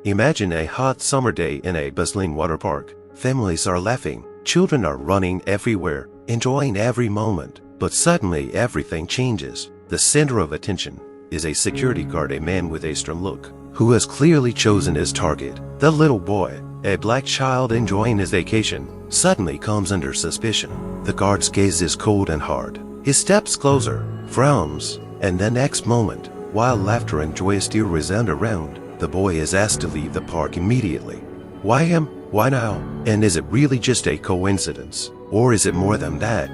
Imagine a hot summer day in a bustling water park. Families are laughing, children are running everywhere, enjoying every moment. But suddenly everything changes. The center of attention is a security guard, a man with a stern look, who has clearly chosen his target. The little boy, a black child enjoying his vacation, suddenly comes under suspicion. The guard's gaze is cold and hard. He steps closer, frowns, and the next moment, while laughter and joy still resound around, the boy is asked to leave the park immediately. Why him? Why now? And is it really just a coincidence? Or is it more than that?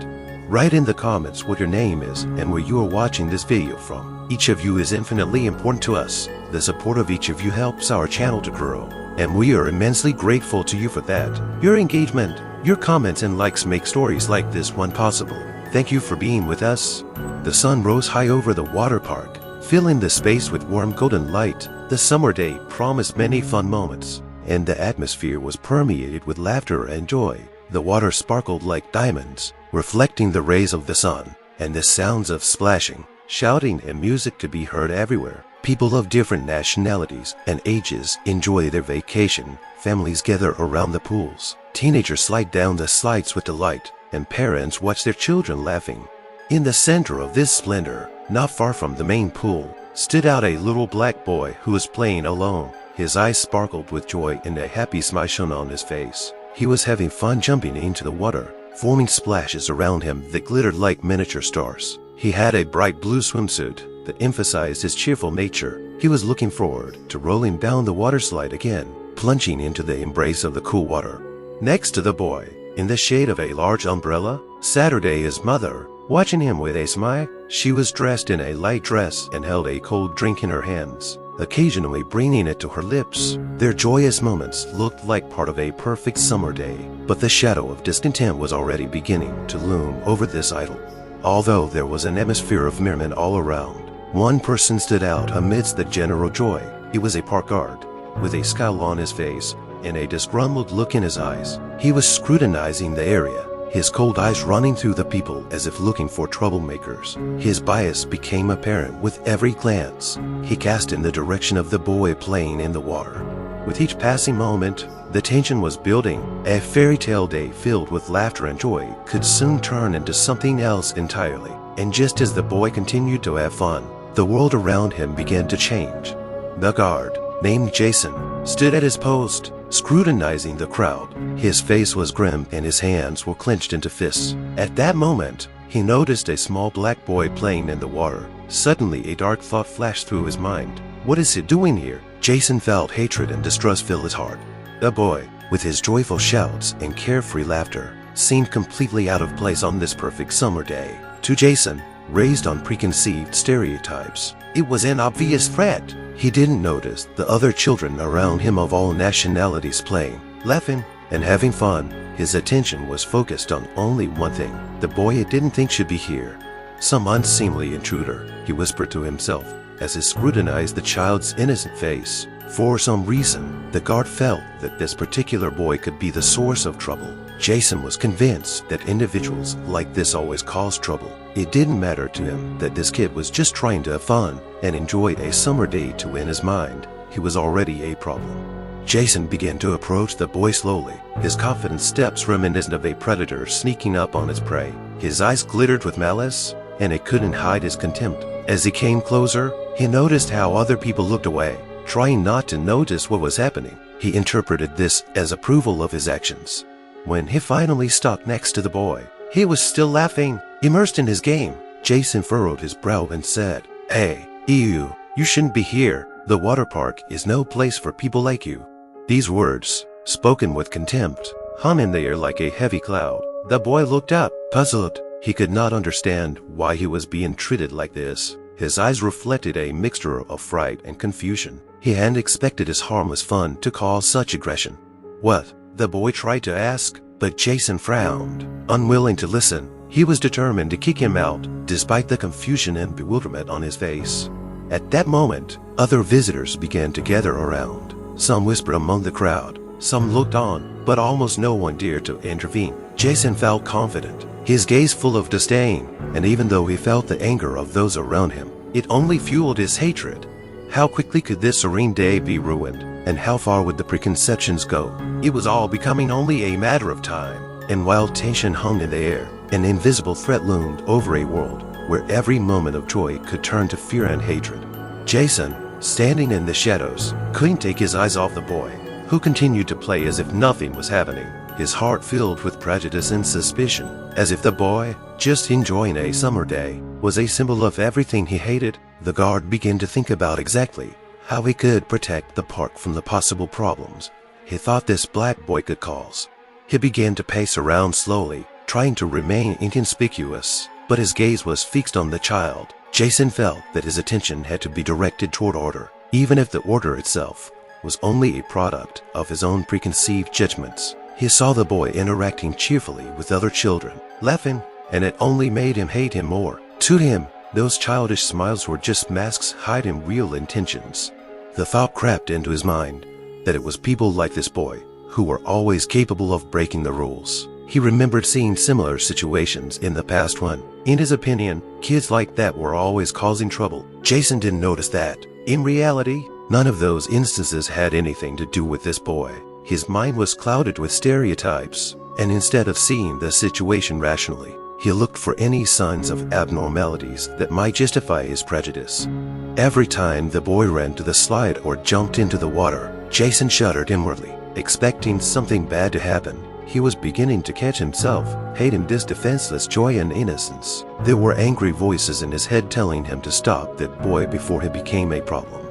Write in the comments what your name is and where you are watching this video from. Each of you is infinitely important to us. The support of each of you helps our channel to grow, and we are immensely grateful to you for that. Your engagement, your comments and likes make stories like this one possible. Thank you for being with us. The sun rose high over the water park, filling the space with warm golden light. The summer day promised many fun moments, and the atmosphere was permeated with laughter and joy. The water sparkled like diamonds, reflecting the rays of the sun, and the sounds of splashing, shouting, and music could be heard everywhere. People of different nationalities and ages enjoy their vacation. Families gather around the pools. Teenagers slide down the slides with delight, and parents watch their children laughing. In the center of this splendor, not far from the main pool, stood out a little black boy who was playing alone. His eyes sparkled with joy and a happy smile shone on his face. He was having fun jumping into the water, forming splashes around him that glittered like miniature stars. He had a bright blue swimsuit that emphasized his cheerful nature. He was looking forward to rolling down the water slide again, plunging into the embrace of the cool water. Next to the boy, in the shade of a large umbrella, sat his mother. Watching him with a smile, she was dressed in a light dress and held a cold drink in her hands, occasionally bringing it to her lips. Their joyous moments looked like part of a perfect summer day, but the shadow of discontent was already beginning to loom over this idyll. Although there was an atmosphere of merriment all around, one person stood out amidst the general joy. It was a park guard, with a scowl on his face and a disgruntled look in his eyes. He was scrutinizing the area, his cold eyes running through the people as if looking for troublemakers. His bias became apparent with every glance he cast in the direction of the boy playing in the water. With each passing moment, the tension was building. A fairy tale day filled with laughter and joy could soon turn into something else entirely. And just as the boy continued to have fun, the world around him began to change. The guard, named Jason, stood at his post, scrutinizing the crowd. His face was grim and his hands were clenched into fists. At that moment, he noticed a small black boy playing in the water. Suddenly, a dark thought flashed through his mind. What is he doing here? Jason felt hatred and distrust fill his heart. The boy, with his joyful shouts and carefree laughter, seemed completely out of place on this perfect summer day. To Jason, raised on preconceived stereotypes, it was an obvious threat. He didn't notice the other children around him of all nationalities playing, laughing, and having fun. His attention was focused on only one thing, the boy he didn't think should be here. Some unseemly intruder, he whispered to himself as he scrutinized the child's innocent face. For some reason, the guard felt that this particular boy could be the source of trouble. Jason was convinced that individuals like this always cause trouble. It didn't matter to him that this kid was just trying to have fun and enjoy a summer day to in his mind. He was already a problem. Jason began to approach the boy slowly, his confident steps reminiscent of a predator sneaking up on his prey. His eyes glittered with malice, and it couldn't hide his contempt. As he came closer, he noticed how other people looked away, trying not to notice what was happening. He interpreted this as approval of his actions. When he finally stopped next to the boy, he was still laughing, immersed in his game. Jason furrowed his brow and said, "Hey, you shouldn't be here. The water park is no place for people like you." These words, spoken with contempt, hung in the air like a heavy cloud. The boy looked up, puzzled. He could not understand why he was being treated like this. His eyes reflected a mixture of fright and confusion. He hadn't expected his harmless fun to cause such aggression. "What?" the boy tried to ask, but Jason frowned, unwilling to listen. He was determined to kick him out, despite the confusion and bewilderment on his face. At that moment, other visitors began to gather around. Some whispered among the crowd, some looked on, but almost no one dared to intervene. Jason felt confident, his gaze full of disdain, and even though he felt the anger of those around him, it only fueled his hatred. How quickly could this serene day be ruined? And how far would the preconceptions go? It was all becoming only a matter of time. And while tension hung in the air, an invisible threat loomed over a world where every moment of joy could turn to fear and hatred. Jason, standing in the shadows, couldn't take his eyes off the boy, who continued to play as if nothing was happening, his heart filled with prejudice and suspicion, as if the boy, just enjoying a summer day, was a symbol of everything he hated. The guard began to think about exactly how he could protect the park from the possible problems he thought this black boy could cause. He began to pace around slowly, trying to remain inconspicuous, but his gaze was fixed on the child. Jason felt that his attention had to be directed toward order, even if the order itself was only a product of his own preconceived judgments. He saw the boy interacting cheerfully with other children, laughing, and it only made him hate him more. To him, those childish smiles were just masks hiding real intentions. The thought crept into his mind that it was people like this boy who were always capable of breaking the rules. He remembered seeing similar situations in the past when, in his opinion, kids like that were always causing trouble. Jason didn't notice that. In reality, none of those instances had anything to do with this boy. His mind was clouded with stereotypes, and instead of seeing the situation rationally, he looked for any signs of abnormalities that might justify his prejudice. Every time the boy ran to the slide or jumped into the water, Jason shuddered inwardly, expecting something bad to happen. He was beginning to catch himself hating this defenseless joy and innocence. There were angry voices in his head telling him to stop that boy before he became a problem.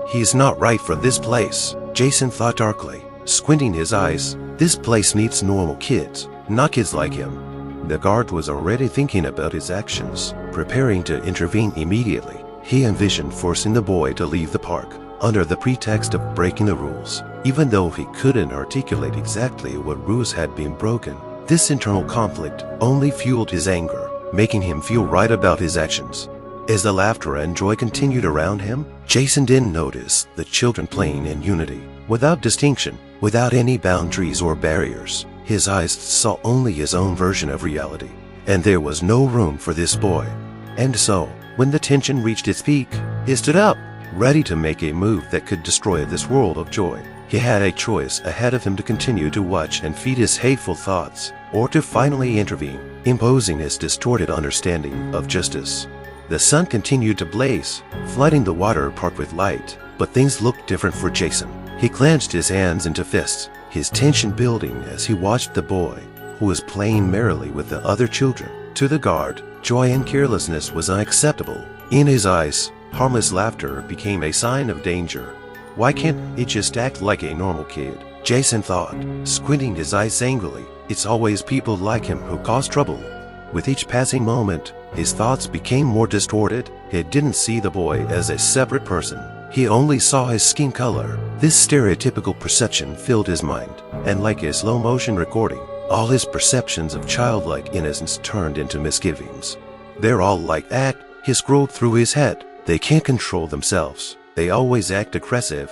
He's not right for this place, Jason thought darkly, squinting his eyes. This place needs normal kids, not kids like him. The guard was already thinking about his actions, preparing to intervene immediately. He envisioned forcing the boy to leave the park under the pretext of breaking the rules. Even though he couldn't articulate exactly what rules had been broken, this internal conflict only fueled his anger, making him feel right about his actions. As the laughter and joy continued around him, Jason didn't notice the children playing in unity, without distinction, without any boundaries or barriers. His eyes saw only his own version of reality, and there was no room for this boy. And so, when the tension reached its peak, he stood up, ready to make a move that could destroy this world of joy. He had a choice ahead of him to continue to watch and feed his hateful thoughts, or to finally intervene, imposing his distorted understanding of justice. The sun continued to blaze, flooding the water park with light, but things looked different for Jason. He clenched his hands into fists, his tension building as he watched the boy, who was playing merrily with the other children. To the guard, joy and carelessness was unacceptable. In his eyes, harmless laughter became a sign of danger. Why can't it just act like a normal kid? Jason thought, squinting his eyes angrily. It's always people like him who cause trouble. With each passing moment, his thoughts became more distorted. He didn't see the boy as a separate person. He only saw his skin color. This stereotypical perception filled his mind, and like a slow-motion recording, all his perceptions of childlike innocence turned into misgivings. They're all like that, he scrolled through his head. They can't control themselves. They always act aggressive.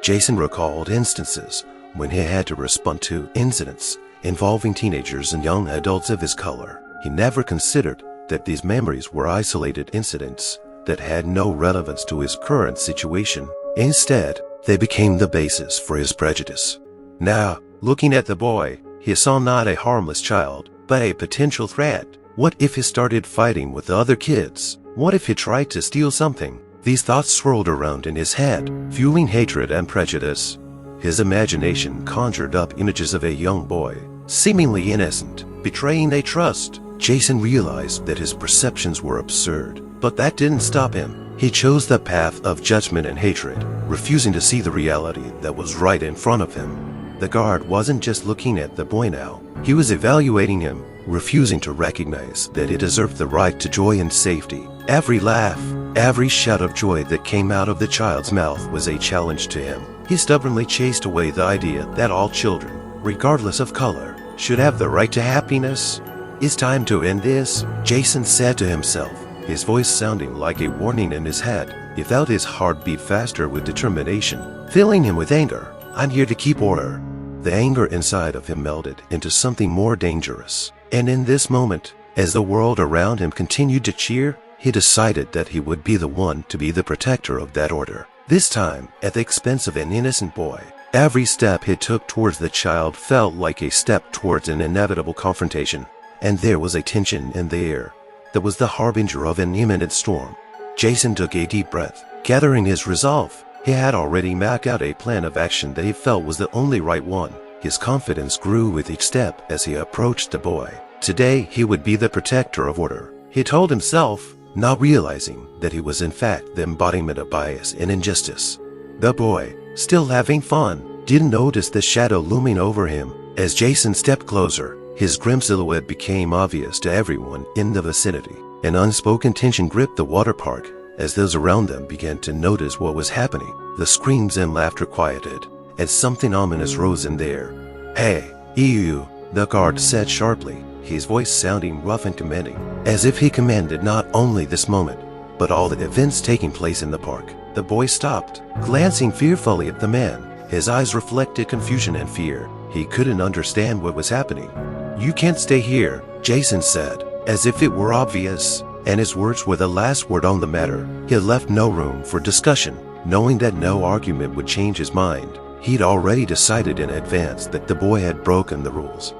Jason recalled instances when he had to respond to incidents involving teenagers and young adults of his color. He never considered that these memories were isolated incidents that had no relevance to his current situation. Instead, they became the basis for his prejudice. Now, looking at the boy, he saw not a harmless child, but a potential threat. What if he started fighting with the other kids? What if he tried to steal something? These thoughts swirled around in his head, fueling hatred and prejudice. His imagination conjured up images of a young boy, seemingly innocent, betraying a trust. Jason realized that his perceptions were absurd, but that didn't stop him. He chose the path of judgment and hatred, refusing to see the reality that was right in front of him. The guard wasn't just looking at the boy now. He was evaluating him, refusing to recognize that he deserved the right to joy and safety. Every laugh, every shout of joy that came out of the child's mouth was a challenge to him. He stubbornly chased away the idea that all children, regardless of color, should have the right to happiness. It's time to end this, Jason said to himself, his voice sounding like a warning in his head. He felt his heart beat faster with determination, filling him with anger. I'm here to keep order. The anger inside of him melted into something more dangerous. And in this moment, as the world around him continued to cheer, he decided that he would be the one to be the protector of that order. this time at the expense of an innocent boy. Every step he took towards the child felt like a step towards an inevitable confrontation, and there was a tension in the air that was the harbinger of an imminent storm. Jason took a deep breath, gathering his resolve. He had already mapped out a plan of action that he felt was the only right one. His confidence grew with each step as he approached the boy. Today he would be the protector of order, he told himself, not realizing that he was in fact the embodiment of bias and injustice. The boy, still having fun, didn't notice the shadow looming over him. As Jason stepped closer, his grim silhouette became obvious to everyone in the vicinity. An unspoken tension gripped the water park as those around them began to notice what was happening. The screams and laughter quieted as something ominous rose in the air. "Hey, you," the guard said sharply, his voice sounding rough and commanding, as if he commanded not only this moment, but all the events taking place in the park. The boy stopped, glancing fearfully at the man. His eyes reflected confusion and fear. He couldn't understand what was happening. "You can't stay here," Jason said, as if it were obvious, and his words were the last word on the matter. He left no room for discussion, knowing that no argument would change his mind. He'd already decided in advance that the boy had broken the rules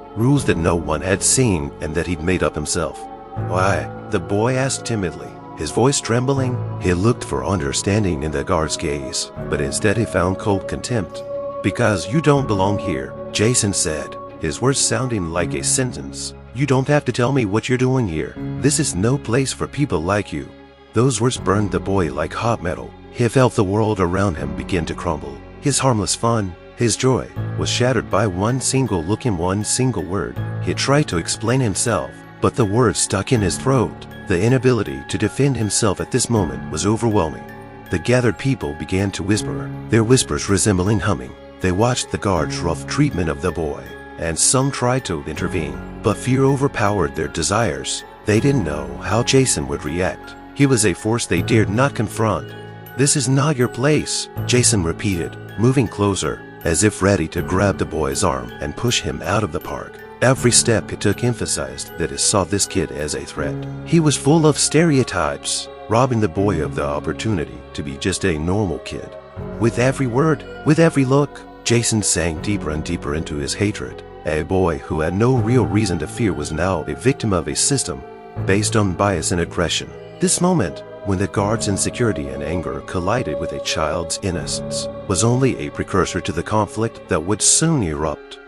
that no one had seen and that he'd made up himself. "Why?" the boy asked timidly, his voice trembling. He looked for understanding in the guard's gaze, but instead he found cold contempt. "Because you don't belong here," Jason said, his words sounding like a sentence. "You don't have to tell me what you're doing here. This is no place for people like you." Those words burned the boy like hot metal. He felt the world around him begin to crumble. His harmless fun, his joy, was shattered by one single look and one single word. He tried to explain himself, but the words stuck in his throat. The inability to defend himself at this moment was overwhelming. The gathered people began to whisper, their whispers resembling humming. They watched the guard's rough treatment of the boy, and some tried to intervene, but fear overpowered their desires. They didn't know how Jason would react. He was a force they dared not confront. "This is not your place," Jason repeated, moving closer, as if ready to grab the boy's arm and push him out of the park. Every step he took emphasized that he saw this kid as a threat. He was full of stereotypes, robbing the boy of the opportunity to be just a normal kid. With every word, with every look, Jason sank deeper and deeper into his hatred. A boy who had no real reason to fear was now a victim of a system based on bias and aggression. This moment, when the guard's insecurity and anger collided with a child's innocence, was only a precursor to the conflict that would soon erupt.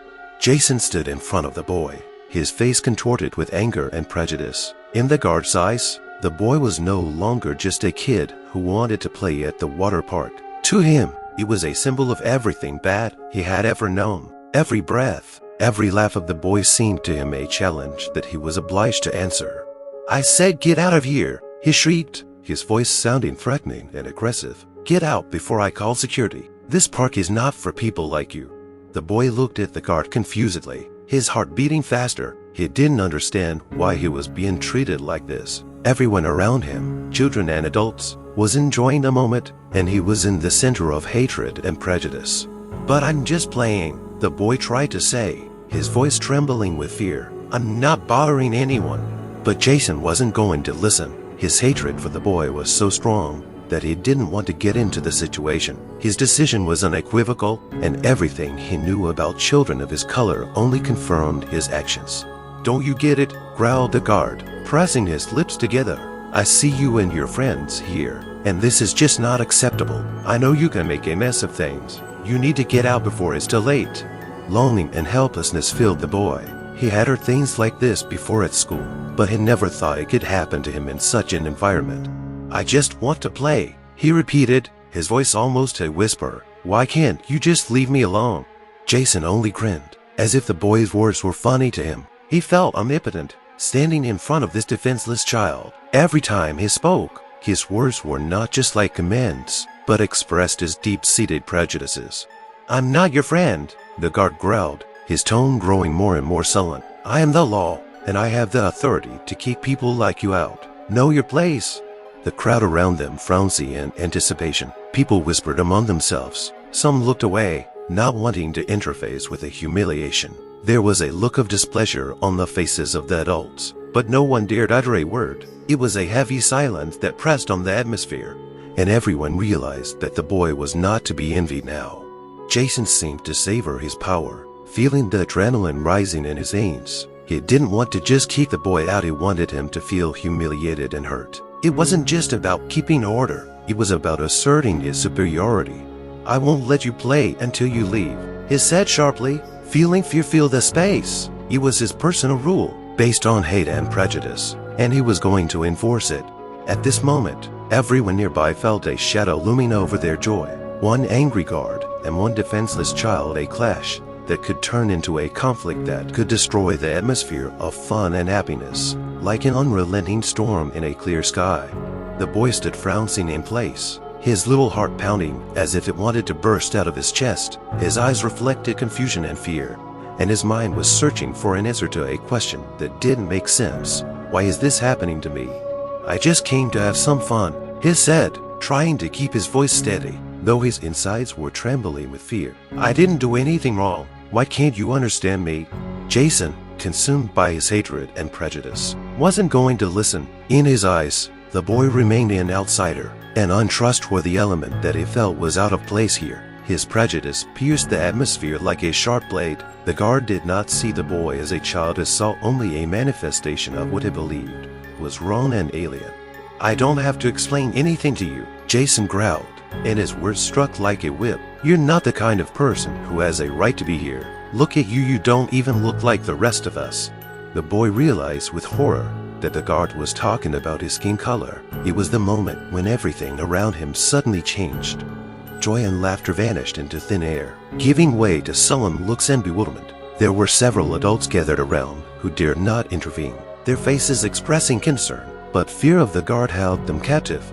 Jason stood in front of the boy, his face contorted with anger and prejudice. In the guard's eyes, the boy was no longer just a kid who wanted to play at the water park. To him, it was a symbol of everything bad he had ever known. Every breath, every laugh of the boy seemed to him a challenge that he was obliged to answer. "I said get out of here," he shrieked, his voice sounding threatening and aggressive. "Get out before I call security. This park is not for people like you." The boy looked at the guard confusedly, his heart beating faster. He didn't understand why he was being treated like this. Everyone around him, children and adults, was enjoying the moment, and he was in the center of hatred and prejudice. "But I'm just playing," the boy tried to say, his voice trembling with fear. "I'm not bothering anyone." But Jason wasn't going to listen. His hatred for the boy was so strong that he didn't want to get into the situation. His decision was unequivocal, and everything he knew about children of his color only confirmed his actions. "Don't you get it?" growled the guard, pressing his lips together. "I see you and your friends here, and this is just not acceptable. I know you can make a mess of things. You need to get out before it's too late." Longing and helplessness filled the boy. He had heard things like this before at school, but had never thought it could happen to him in such an environment. "I just want to play," he repeated, his voice almost a whisper. "Why can't you just leave me alone?" Jason only grinned, as if the boy's words were funny to him. He felt omnipotent, standing in front of this defenseless child. Every time he spoke, his words were not just like commands, but expressed his deep-seated prejudices. "I'm not your friend," the guard growled, his tone growing more and more sullen. "I am the law, and I have the authority to keep people like you out. Know your place." The crowd around them frowned in anticipation. People whispered among themselves. Some looked away, not wanting to interface with the humiliation. There was a look of displeasure on the faces of the adults, but no one dared utter a word. It was a heavy silence that pressed on the atmosphere, and everyone realized that the boy was not to be envied now. Jason seemed to savor his power, feeling the adrenaline rising in his veins. He didn't want to just kick the boy out, he wanted him to feel humiliated and hurt. It wasn't just about keeping order, it was about asserting his superiority. "I won't let you play until you leave," he said sharply. Feeling fear filled the space. It was his personal rule, based on hate and prejudice, and he was going to enforce it. At this moment, everyone nearby felt a shadow looming over their joy. One angry guard and one defenseless child, a clash that could turn into a conflict that could destroy the atmosphere of fun and happiness, like an unrelenting storm in a clear sky. The boy stood frowning in place, his little heart pounding as if it wanted to burst out of his chest. His eyes reflected confusion and fear, and his mind was searching for an answer to a question that didn't make sense. "Why is this happening to me? I just came to have some fun," he said, trying to keep his voice steady, though his insides were trembling with fear. "I didn't do anything wrong. Why can't you understand me?" Jason, consumed by his hatred and prejudice, wasn't going to listen. In his eyes, the boy remained an outsider, an untrustworthy element that he felt was out of place here. His prejudice pierced the atmosphere like a sharp blade. The guard did not see the boy as a child, he saw only a manifestation of what he believed was wrong and alien. "I don't have to explain anything to you," Jason growled, and his words struck like a whip. "You're not the kind of person who has a right to be here. Look at you, you don't even look like the rest of us." The boy realized with horror that the guard was talking about his skin color. It was the moment when everything around him suddenly changed. Joy and laughter vanished into thin air, giving way to sullen looks and bewilderment. There were several adults gathered around who dared not intervene, their faces expressing concern, but fear of the guard held them captive.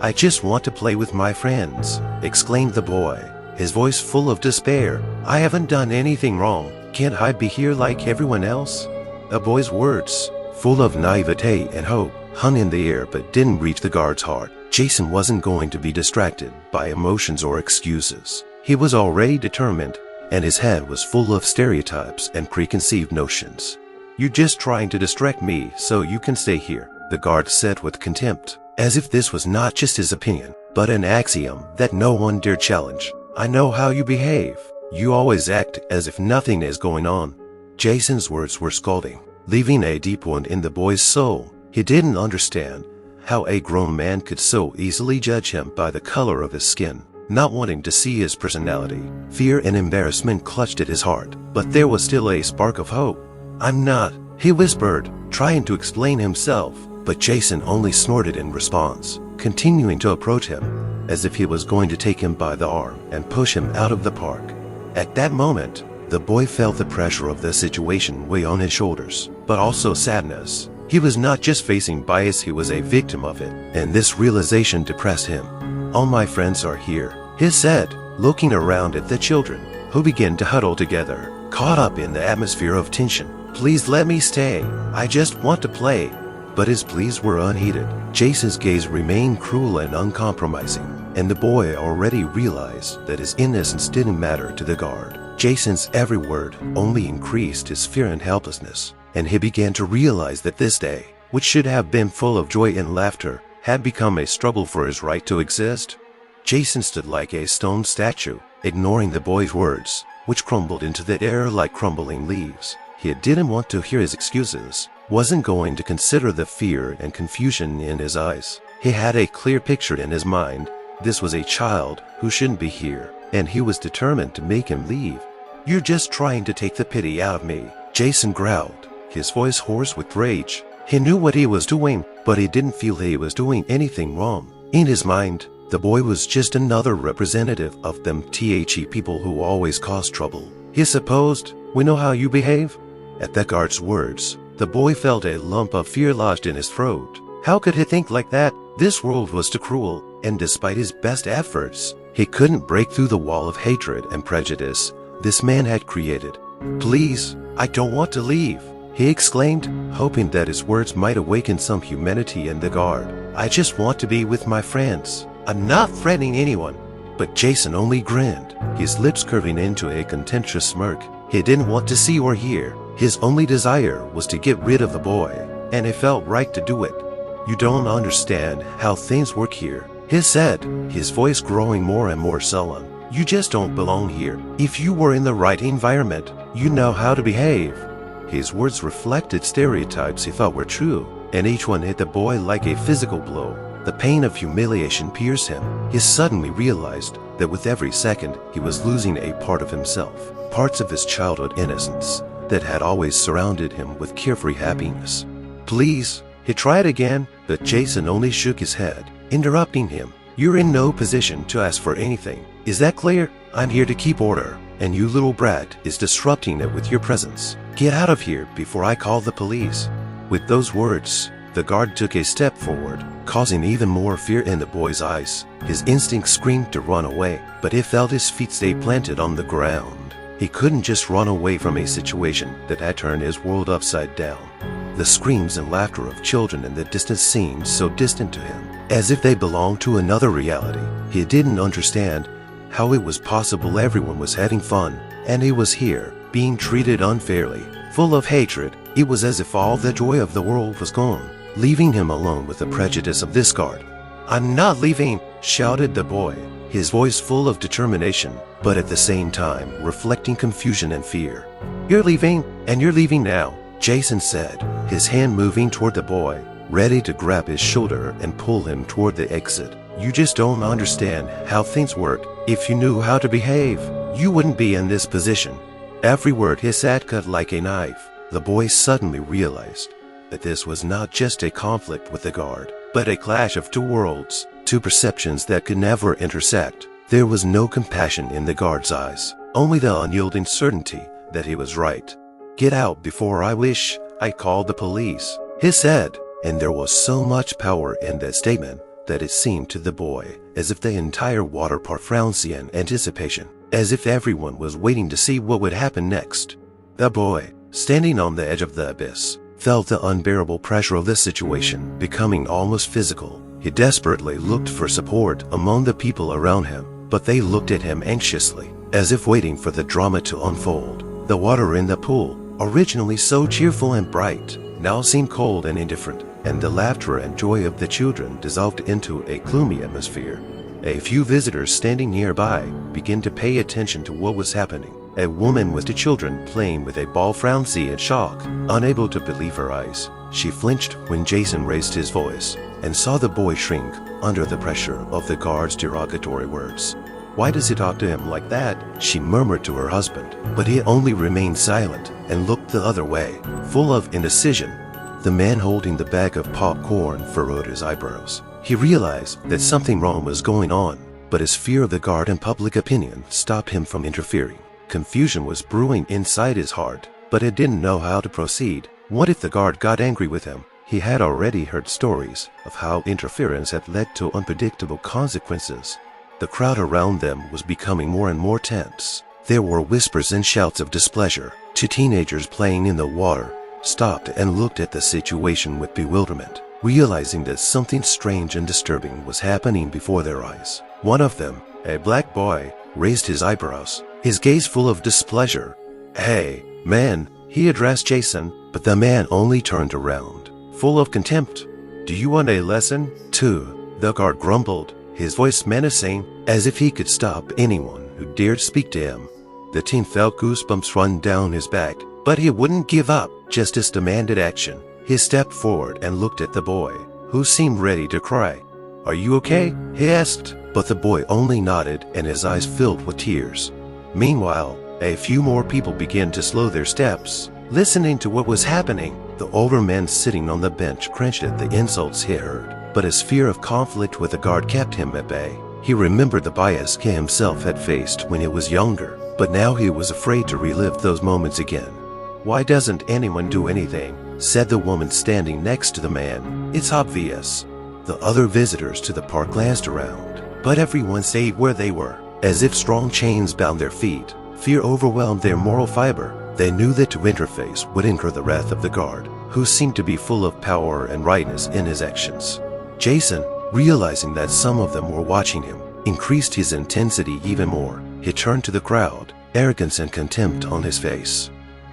"I just want to play with my friends," exclaimed the boy, his voice full of despair. "I haven't done anything wrong. Can't I be here like everyone else?" The boy's words, full of naivete and hope, hung in the air but didn't reach the guard's heart. Jason wasn't going to be distracted by emotions or excuses. He was already determined, and his head was full of stereotypes and preconceived notions. "You're just trying to distract me so you can stay here," the guard said with contempt, as if this was not just his opinion, but an axiom that no one dared challenge. "I know how you behave. You always act as if nothing is going on." Jason's words were scalding, leaving a deep wound in the boy's soul. He didn't understand how a grown man could so easily judge him by the color of his skin. Not wanting to see his personality, fear and embarrassment clutched at his heart, but there was still a spark of hope. "I'm not," he whispered, trying to explain himself, but Jason only snorted in response, continuing to approach him as if he was going to take him by the arm and push him out of the park. At that moment, the boy felt the pressure of the situation weigh on his shoulders, but also sadness. He was not just facing bias, he was a victim of it, and this realization depressed him. "All my friends are here," he said, looking around at the children, who began to huddle together, caught up in the atmosphere of tension. "Please let me stay. I just want to play." But his pleas were unheeded. Jason's gaze remained cruel and uncompromising, and the boy already realized that his innocence didn't matter to the guard. Jason's every word only increased his fear and helplessness, and he began to realize that this day, which should have been full of joy and laughter, had become a struggle for his right to exist. Jason stood like a stone statue, ignoring the boy's words, which crumbled into the air like crumbling leaves. He didn't want to hear his excuses, wasn't going to consider the fear and confusion in his eyes. He had a clear picture in his mind. This was a child who shouldn't be here, and he was determined to make him leave. "You're just trying to take the pity out of me," Jason growled, his voice hoarse with rage. He knew what he was doing, but he didn't feel he was doing anything wrong. In his mind, the boy was just another representative of them people who always cause trouble. He supposed, "We know how you behave." At the guard's words, the boy felt a lump of fear lodged in his throat. How could he think like that? This world was too cruel, and despite his best efforts, he couldn't break through the wall of hatred and prejudice this man had created. "Please, I don't want to leave," he exclaimed, hoping that his words might awaken some humanity in the guard. "I just want to be with my friends. I'm not threatening anyone." But Jason only grinned, his lips curving into a contemptuous smirk. He didn't want to see or hear. His only desire was to get rid of the boy, and it felt right to do it. "You don't understand how things work here," he said, his voice growing more and more sullen. "You just don't belong here. If you were in the right environment, you know how to behave." His words reflected stereotypes he thought were true, and each one hit the boy like a physical blow. The pain of humiliation pierced him. He suddenly realized that with every second he was losing a part of himself, parts of his childhood innocence that had always surrounded him with carefree happiness. "Please," he tried again, but Jason only shook his head, interrupting him. "You're in no position to ask for anything. Is that clear? I'm here to keep order, and you little brat is disrupting it with your presence. Get out of here before I call the police." With those words, the guard took a step forward, causing even more fear in the boy's eyes. His instinct screamed to run away, but he felt his feet stay planted on the ground. He couldn't just run away from a situation that had turned his world upside down. The screams and laughter of children in the distance seemed so distant to him, as if they belonged to another reality. He didn't understand how it was possible everyone was having fun, and he was here, being treated unfairly, full of hatred. It was as if all the joy of the world was gone, leaving him alone with the prejudice of this guard. "I'm not leaving," shouted the boy, his voice full of determination, but at the same time reflecting confusion and fear. "You're leaving, and you're leaving now," Jason said, his hand moving toward the boy, ready to grab his shoulder and pull him toward the exit. "You just don't understand how things work. If you knew how to behave, you wouldn't be in this position." Every word he said cut like a knife. The boy suddenly realized that this was not just a conflict with the guard, but a clash of two worlds, two perceptions that could never intersect. There was no compassion in the guard's eyes, only the unyielding certainty that he was right. "Get out before I called the police," he said, and there was so much power in that statement that it seemed to the boy as if the entire water park frowned in anticipation, as if everyone was waiting to see what would happen next. The boy, standing on the edge of the abyss, felt the unbearable pressure of the situation becoming almost physical. He desperately looked for support among the people around him, but they looked at him anxiously, as if waiting for the drama to unfold. The water in the pool, originally so cheerful and bright, now seemed cold and indifferent, and the laughter and joy of the children dissolved into a gloomy atmosphere. A few visitors standing nearby began to pay attention to what was happening. A woman with the children playing with a ball frowned in shock, unable to believe her eyes. She flinched when Jason raised his voice and saw the boy shrink under the pressure of the guard's derogatory words. "Why does he talk to him like that?" she murmured to her husband, but he only remained silent and looked the other way, full of indecision. The man holding the bag of popcorn furrowed his eyebrows. He realized that something wrong was going on, but his fear of the guard and public opinion stopped him from interfering. Confusion was brewing inside his heart, but he didn't know how to proceed. What if the guard got angry with him? He had already heard stories of how interference had led to unpredictable consequences. The crowd around them was becoming more and more tense. There were whispers and shouts of displeasure. Two teenagers playing in the water stopped and looked at the situation with bewilderment, realizing that something strange and disturbing was happening before their eyes. One of them, a black boy, raised his eyebrows, his gaze full of displeasure. "Hey, man," he addressed Jason, but the man only turned around, full of contempt. "Do you want a lesson, too?" The guard grumbled, his voice menacing, as if he could stop anyone who dared speak to him. The teen felt goosebumps run down his back, but he wouldn't give up. Justice demanded action. He stepped forward and looked at the boy, who seemed ready to cry. "Are you okay?" he asked, but the boy only nodded and his eyes filled with tears. Meanwhile, a few more people began to slow their steps, listening to what was happening. The older man sitting on the bench cringed at the insults he heard, but his fear of conflict with the guard kept him at bay. He remembered the bias he himself had faced when he was younger, but now he was afraid to relive those moments again. "Why doesn't anyone do anything?" said the woman standing next to the man. "It's obvious." The other visitors to the park glanced around, but everyone stayed where they were, as if strong chains bound their feet. Fear overwhelmed their moral fiber. They knew that to interface would incur the wrath of the guard, who seemed to be full of power and rightness in his actions. Jason, realizing that some of them were watching him, increased his intensity even more. He turned to the crowd, arrogance and contempt on his face.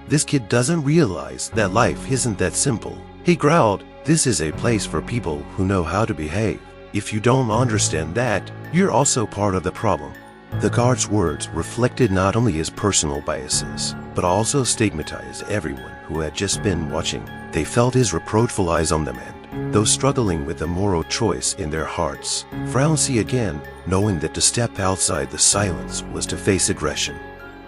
"This kid doesn't realize that life isn't that simple," he growled. "This is a place for people who know how to behave. If you don't understand that, you're also part of the problem. The guard's words reflected not only his personal biases, but also stigmatized everyone who had just been watching. They felt his reproachful eyes on them, and those struggling with a moral choice in their hearts frowned again, knowing that to step outside the silence was to face aggression.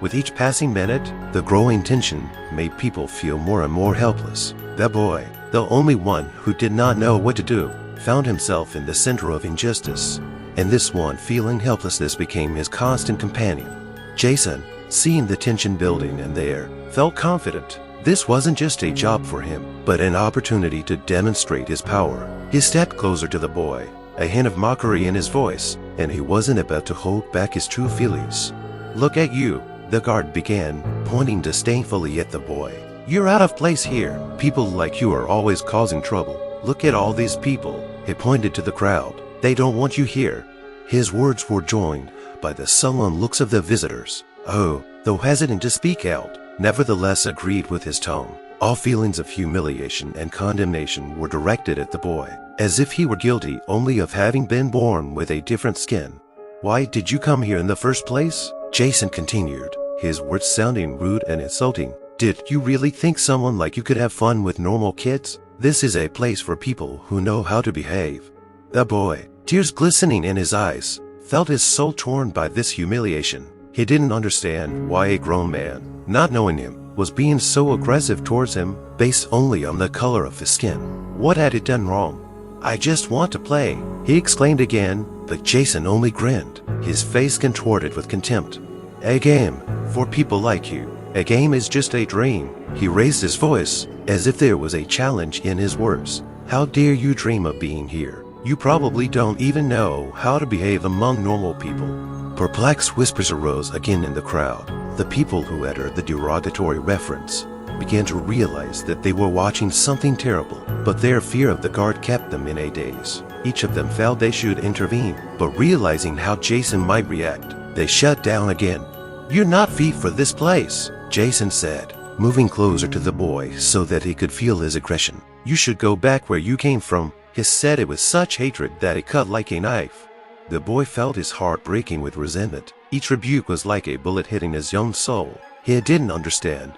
With each passing minute, the growing tension made people feel more and more helpless. The boy, the only one who did not know what to do, found himself in the center of injustice, and this one feeling helplessness became his constant companion. Jason, seeing the tension building in the air, felt confident. This wasn't just a job for him, but an opportunity to demonstrate his power. He stepped closer to the boy, a hint of mockery in his voice, and he wasn't about to hold back his true feelings. "Look at you," the guard began, pointing disdainfully at the boy. "You're out of place here. People like you are always causing trouble. Look at all these people." He pointed to the crowd. "They don't want you here." His words were joined by the sullen looks of the visitors. Oh, though hesitant to speak out, nevertheless agreed with his tone. All feelings of humiliation and condemnation were directed at the boy, as if he were guilty only of having been born with a different skin. "Why did you come here in the first place?" Jason continued, his words sounding rude and insulting. "Did you really think someone like you could have fun with normal kids? This is a place for people who know how to behave." The boy, tears glistening in his eyes, felt his soul torn by this humiliation. He didn't understand why a grown man, not knowing him, was being so aggressive towards him based only on the color of his skin. What had he done wrong? "I just want to play," he exclaimed again, but Jason only grinned, his face contorted with contempt. "A game? For people like you. A game is just a dream." He raised his voice, as if there was a challenge in his words. "How dare you dream of being here? You probably don't even know how to behave among normal people." Perplexed whispers arose again in the crowd. The people who had heard the derogatory reference began to realize that they were watching something terrible, but their fear of the guard kept them in a daze. Each of them felt they should intervene, but realizing how Jason might react, they shut down again. "You're not fit for this place," Jason said, moving closer to the boy so that he could feel his aggression. "You should go back where you came from." He said it with such hatred that it cut like a knife. The boy felt his heart breaking with resentment. Each rebuke was like a bullet hitting his young soul. He didn't understand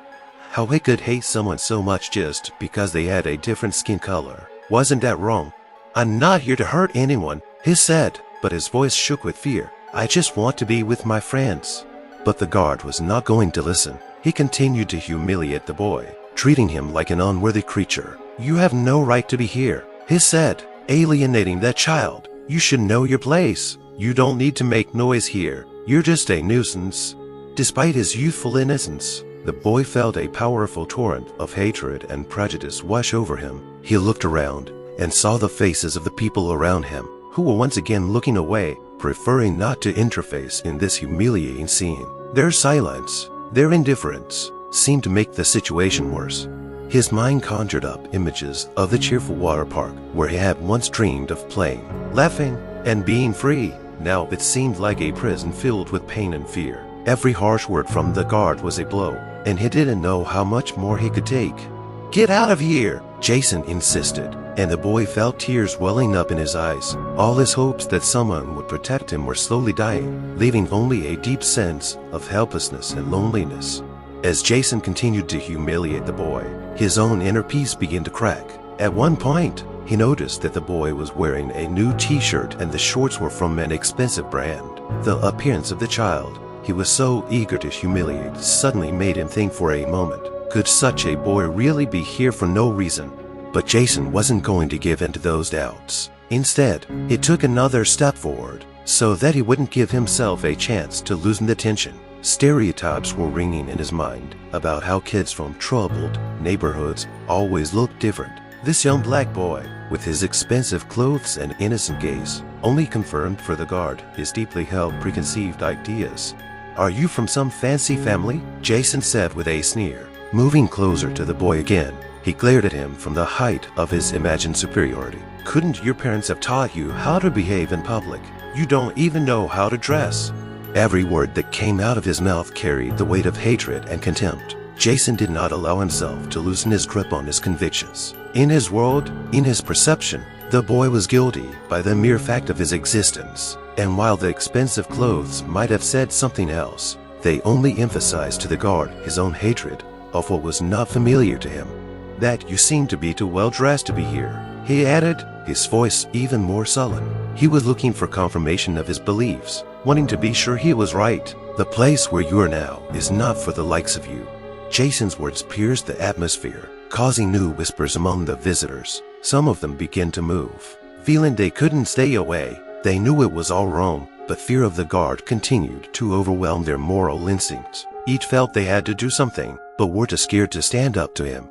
how he could hate someone so much just because they had a different skin color. Wasn't that wrong? "I'm not here to hurt anyone," he said, but his voice shook with fear. "I just want to be with my friends." But the guard was not going to listen. He continued to humiliate the boy, treating him like an unworthy creature. "You have no right to be here," he said, alienating that child. "You should know your place. You don't need to make noise here. You're just a nuisance." Despite his youthful innocence, the boy felt a powerful torrent of hatred and prejudice wash over him. He looked around and saw the faces of the people around him, who were once again looking away, preferring not to interface in this humiliating scene. Their silence, their indifference, seemed to make the situation worse. His mind conjured up images of the cheerful water park where he had once dreamed of playing, laughing, and being free. Now it seemed like a prison filled with pain and fear. Every harsh word from the guard was a blow, and he didn't know how much more he could take. "Get out of here," Jason insisted, and the boy felt tears welling up in his eyes. All his hopes that someone would protect him were slowly dying, leaving only a deep sense of helplessness and loneliness. As Jason continued to humiliate the boy, his own inner peace began to crack. At one point, he noticed that the boy was wearing a new t-shirt and the shorts were from an expensive brand. The appearance of the child he was so eager to humiliate suddenly made him think for a moment, could such a boy really be here for no reason? But Jason wasn't going to give in to those doubts. Instead, he took another step forward, so that he wouldn't give himself a chance to loosen the tension. Stereotypes were ringing in his mind about how kids from troubled neighborhoods always looked different. This young black boy, with his expensive clothes and innocent gaze, only confirmed for the guard his deeply held preconceived ideas. "Are you from some fancy family?" Jason said with a sneer. Moving closer to the boy again, he glared at him from the height of his imagined superiority. "Couldn't your parents have taught you how to behave in public? You don't even know how to dress." Every word that came out of his mouth carried the weight of hatred and contempt. Jason did not allow himself to loosen his grip on his convictions. In his world, in his perception, the boy was guilty by the mere fact of his existence, and while the expensive clothes might have said something else, they only emphasized to the guard his own hatred of what was not familiar to him. "That you seem to be too well dressed to be here," he added, his voice even more sullen. He was looking for confirmation of his beliefs, wanting to be sure he was right. "The place where you are now is not for the likes of you." Jason's words pierced the atmosphere, causing new whispers among the visitors. Some of them began to move, feeling they couldn't stay away. They knew it was all wrong, but fear of the guard continued to overwhelm their moral instincts. Each felt they had to do something, but were too scared to stand up to him.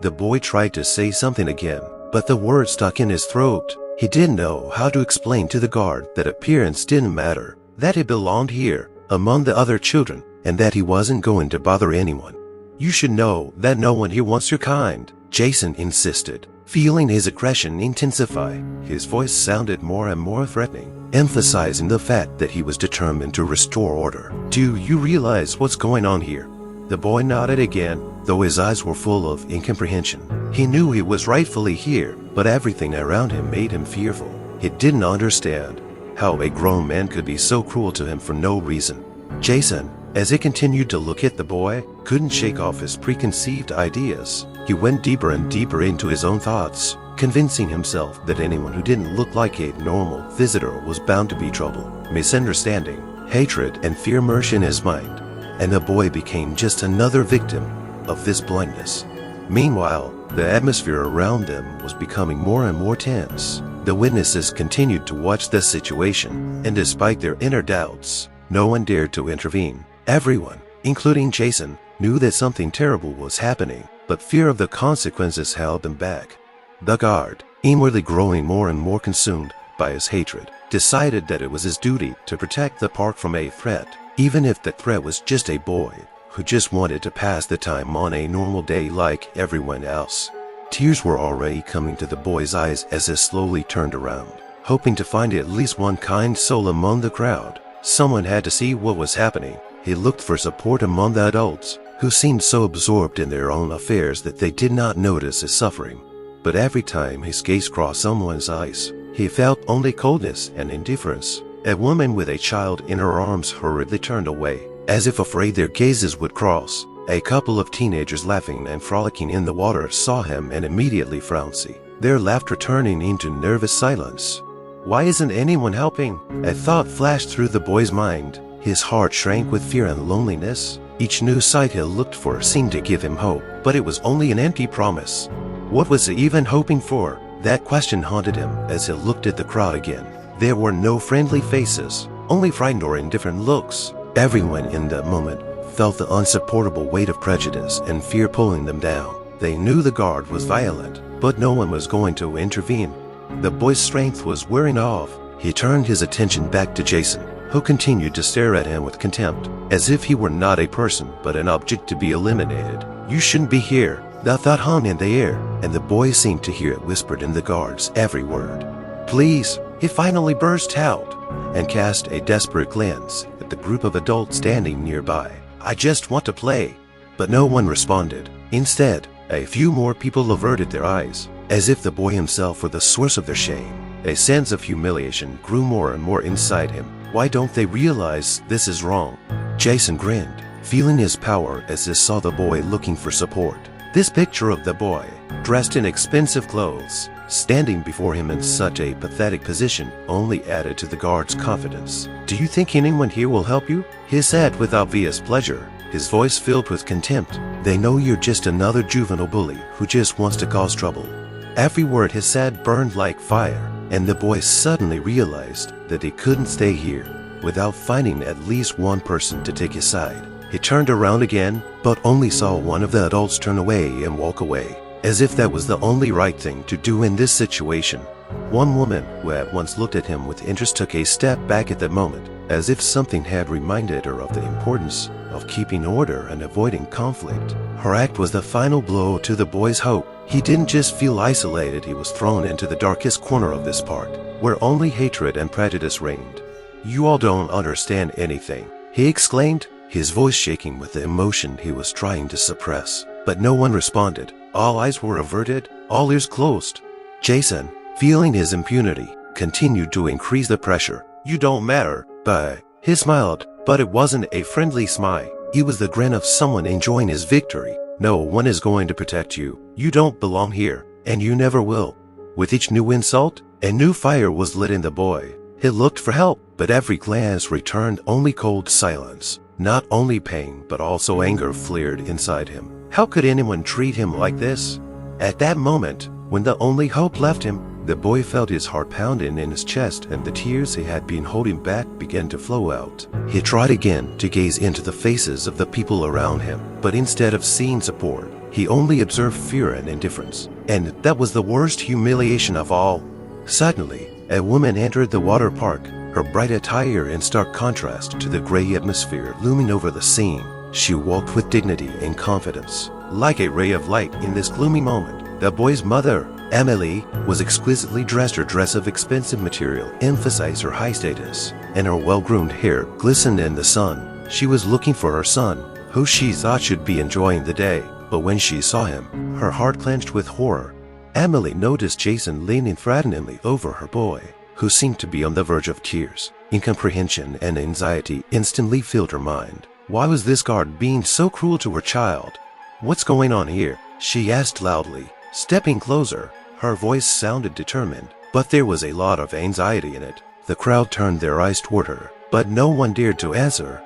The boy tried to say something again, but the words stuck in his throat. He didn't know how to explain to the guard that appearance didn't matter, that he belonged here, among the other children, and that he wasn't going to bother anyone. "You should know that no one here wants your kind," Jason insisted, feeling his aggression intensify. His voice sounded more and more threatening, emphasizing the fact that he was determined to restore order. "Do you realize what's going on here?" The boy nodded again, though his eyes were full of incomprehension. He knew he was rightfully here, but everything around him made him fearful. He didn't understand how a grown man could be so cruel to him for no reason. Jason, as he continued to look at the boy, couldn't shake off his preconceived ideas. He went deeper and deeper into his own thoughts, convincing himself that anyone who didn't look like a normal visitor was bound to be trouble. Misunderstanding, hatred, and fear merged in his mind, and the boy became just another victim of this blindness. Meanwhile, the atmosphere around them was becoming more and more tense. The witnesses continued to watch the situation, and despite their inner doubts, no one dared to intervene. Everyone, including Jason, knew that something terrible was happening, but fear of the consequences held them back. The guard, inwardly growing more and more consumed by his hatred, decided that it was his duty to protect the park from a threat, even if the threat was just a boy who just wanted to pass the time on a normal day like everyone else. Tears were already coming to the boy's eyes as he slowly turned around, hoping to find at least one kind soul among the crowd. Someone had to see what was happening. He looked for support among the adults, who seemed so absorbed in their own affairs that they did not notice his suffering. But every time his gaze crossed someone's eyes, he felt only coldness and indifference. A woman with a child in her arms hurriedly turned away, as if afraid their gazes would cross. A couple of teenagers laughing and frolicking in the water saw him and immediately frowned, their laughter turning into nervous silence. "Why isn't anyone helping?" A thought flashed through the boy's mind. His heart shrank with fear and loneliness. Each new sight he looked for seemed to give him hope, but it was only an empty promise. What was he even hoping for? That question haunted him as he looked at the crowd again. There were no friendly faces, only frightened or indifferent looks. Everyone in that moment felt the unsupportable weight of prejudice and fear pulling them down. They knew the guard was violent, but no one was going to intervene. The boy's strength was wearing off. He turned his attention back to Jason, who continued to stare at him with contempt, as if he were not a person but an object to be eliminated. "You shouldn't be here." That thought hung in the air, and the boy seemed to hear it whispered in the guard's every word. "Please," he finally burst out, and cast a desperate glance at the group of adults standing nearby. "I just want to play." But no one responded. Instead, a few more people averted their eyes, as if the boy himself were the source of their shame. A sense of humiliation grew more and more inside him. Why don't they realize this is wrong? Jason grinned, feeling his power as he saw the boy looking for support. This picture of the boy, dressed in expensive clothes, standing before him in such a pathetic position, only added to the guard's confidence. "Do you think anyone here will help you?" he said with obvious pleasure, his voice filled with contempt. "They know you're just another juvenile bully who just wants to cause trouble." Every word he said burned like fire, and the boy suddenly realized that he couldn't stay here without finding at least one person to take his side. He turned around again, but only saw one of the adults turn away and walk away, as if that was the only right thing to do in this situation. One woman who had once looked at him with interest took a step back at that moment, as if something had reminded her of the importance of keeping order and avoiding conflict. Her act was the final blow to the boy's hope. He didn't just feel isolated, he was thrown into the darkest corner of this park, where only hatred and prejudice reigned. "You all don't understand anything," he exclaimed, his voice shaking with the emotion he was trying to suppress. But no one responded. All eyes were averted, all ears closed. Jason, feeling his impunity, continued to increase the pressure. You don't matter, but he smiled, but it wasn't a friendly smile. It was the grin of someone enjoying his victory. No one is going to protect you. You don't belong here, and you never will. With each new insult, a new fire was lit in the boy. He looked for help, but every glance returned only cold silence. Not only pain, but also anger flared inside him. How could anyone treat him like this? At that moment, when the only hope left him, the boy felt his heart pounding in his chest and the tears he had been holding back began to flow out. He tried again to gaze into the faces of the people around him, but instead of seeing support, he only observed fear and indifference. And that was the worst humiliation of all. Suddenly, a woman entered the water park, her bright attire in stark contrast to the gray atmosphere looming over the scene. She walked with dignity and confidence, like a ray of light in this gloomy moment. The boy's mother, Emily, was exquisitely dressed. Her dress of expensive material emphasized her high status, and her well-groomed hair glistened in the sun. She was looking for her son, who she thought should be enjoying the day, but when she saw him, her heart clenched with horror. Emily noticed Jason leaning threateningly over her boy, who seemed to be on the verge of tears. Incomprehension and anxiety instantly filled her mind. Why was this guard being so cruel to her child? What's going on here? She asked loudly. Stepping closer, her voice sounded determined, but there was a lot of anxiety in it. The crowd turned their eyes toward her, but no one dared to answer.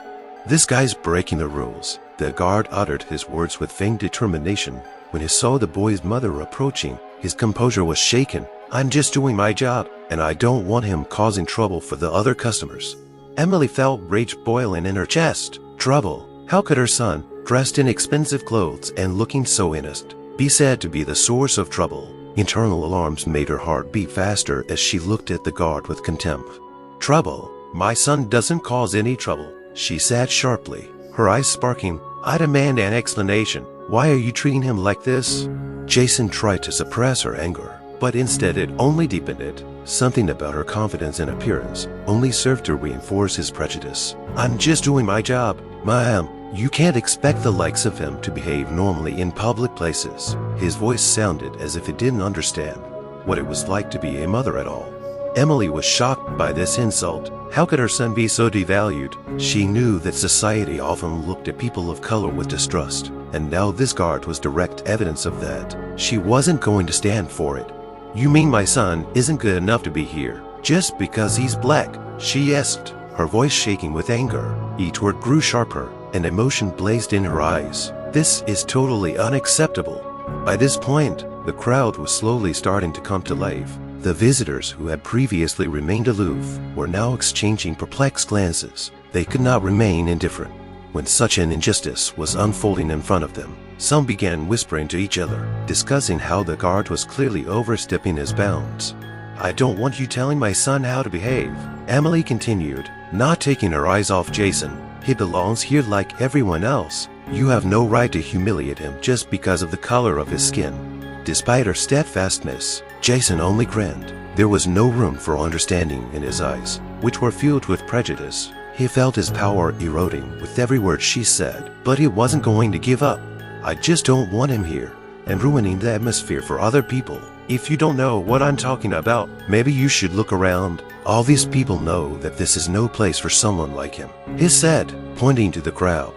This guy's breaking the rules. The guard uttered his words with faint determination. When he saw the boy's mother approaching, his composure was shaken. I'm just doing my job, and I don't want him causing trouble for the other customers. Emily felt rage boiling in her chest. Trouble? How could her son, dressed in expensive clothes and looking so innocent, be said to be the source of trouble? Internal alarms made her heart beat faster as she looked at the guard with contempt. Trouble? My son doesn't cause any trouble, she said sharply, her eyes sparking. I demand an explanation. Why are you treating him like this? Jason tried to suppress her anger, but instead it only deepened it. Something about her confidence and appearance only served to reinforce his prejudice. I'm just doing my job. Ma'am, you can't expect the likes of him to behave normally in public places. His voice sounded as if it didn't understand what it was like to be a mother at all. Emily was shocked by this insult. How could her son be so devalued? She knew that society often looked at people of color with distrust, and now this guard was direct evidence of that. She wasn't going to stand for it. You mean my son isn't good enough to be here just because he's black? She asked, her voice shaking with anger. Each word grew sharper, and emotion blazed in her eyes. This is totally unacceptable. By this point, the crowd was slowly starting to come to life. The visitors who had previously remained aloof were now exchanging perplexed glances. They could not remain indifferent when such an injustice was unfolding in front of them. Some began whispering to each other, discussing how the guard was clearly overstepping his bounds. I don't want you telling my son how to behave, Emily continued, not taking her eyes off Jason. He belongs here like everyone else. You have no right to humiliate him just because of the color of his skin. Despite her steadfastness, Jason only grinned. There was no room for understanding in his eyes, which were filled with prejudice. He felt his power eroding with every word she said, but he wasn't going to give up. I just don't want him here and ruining the atmosphere for other people. If you don't know what I'm talking about, maybe you should look around. All these people know that this is no place for someone like him, he said, pointing to the crowd.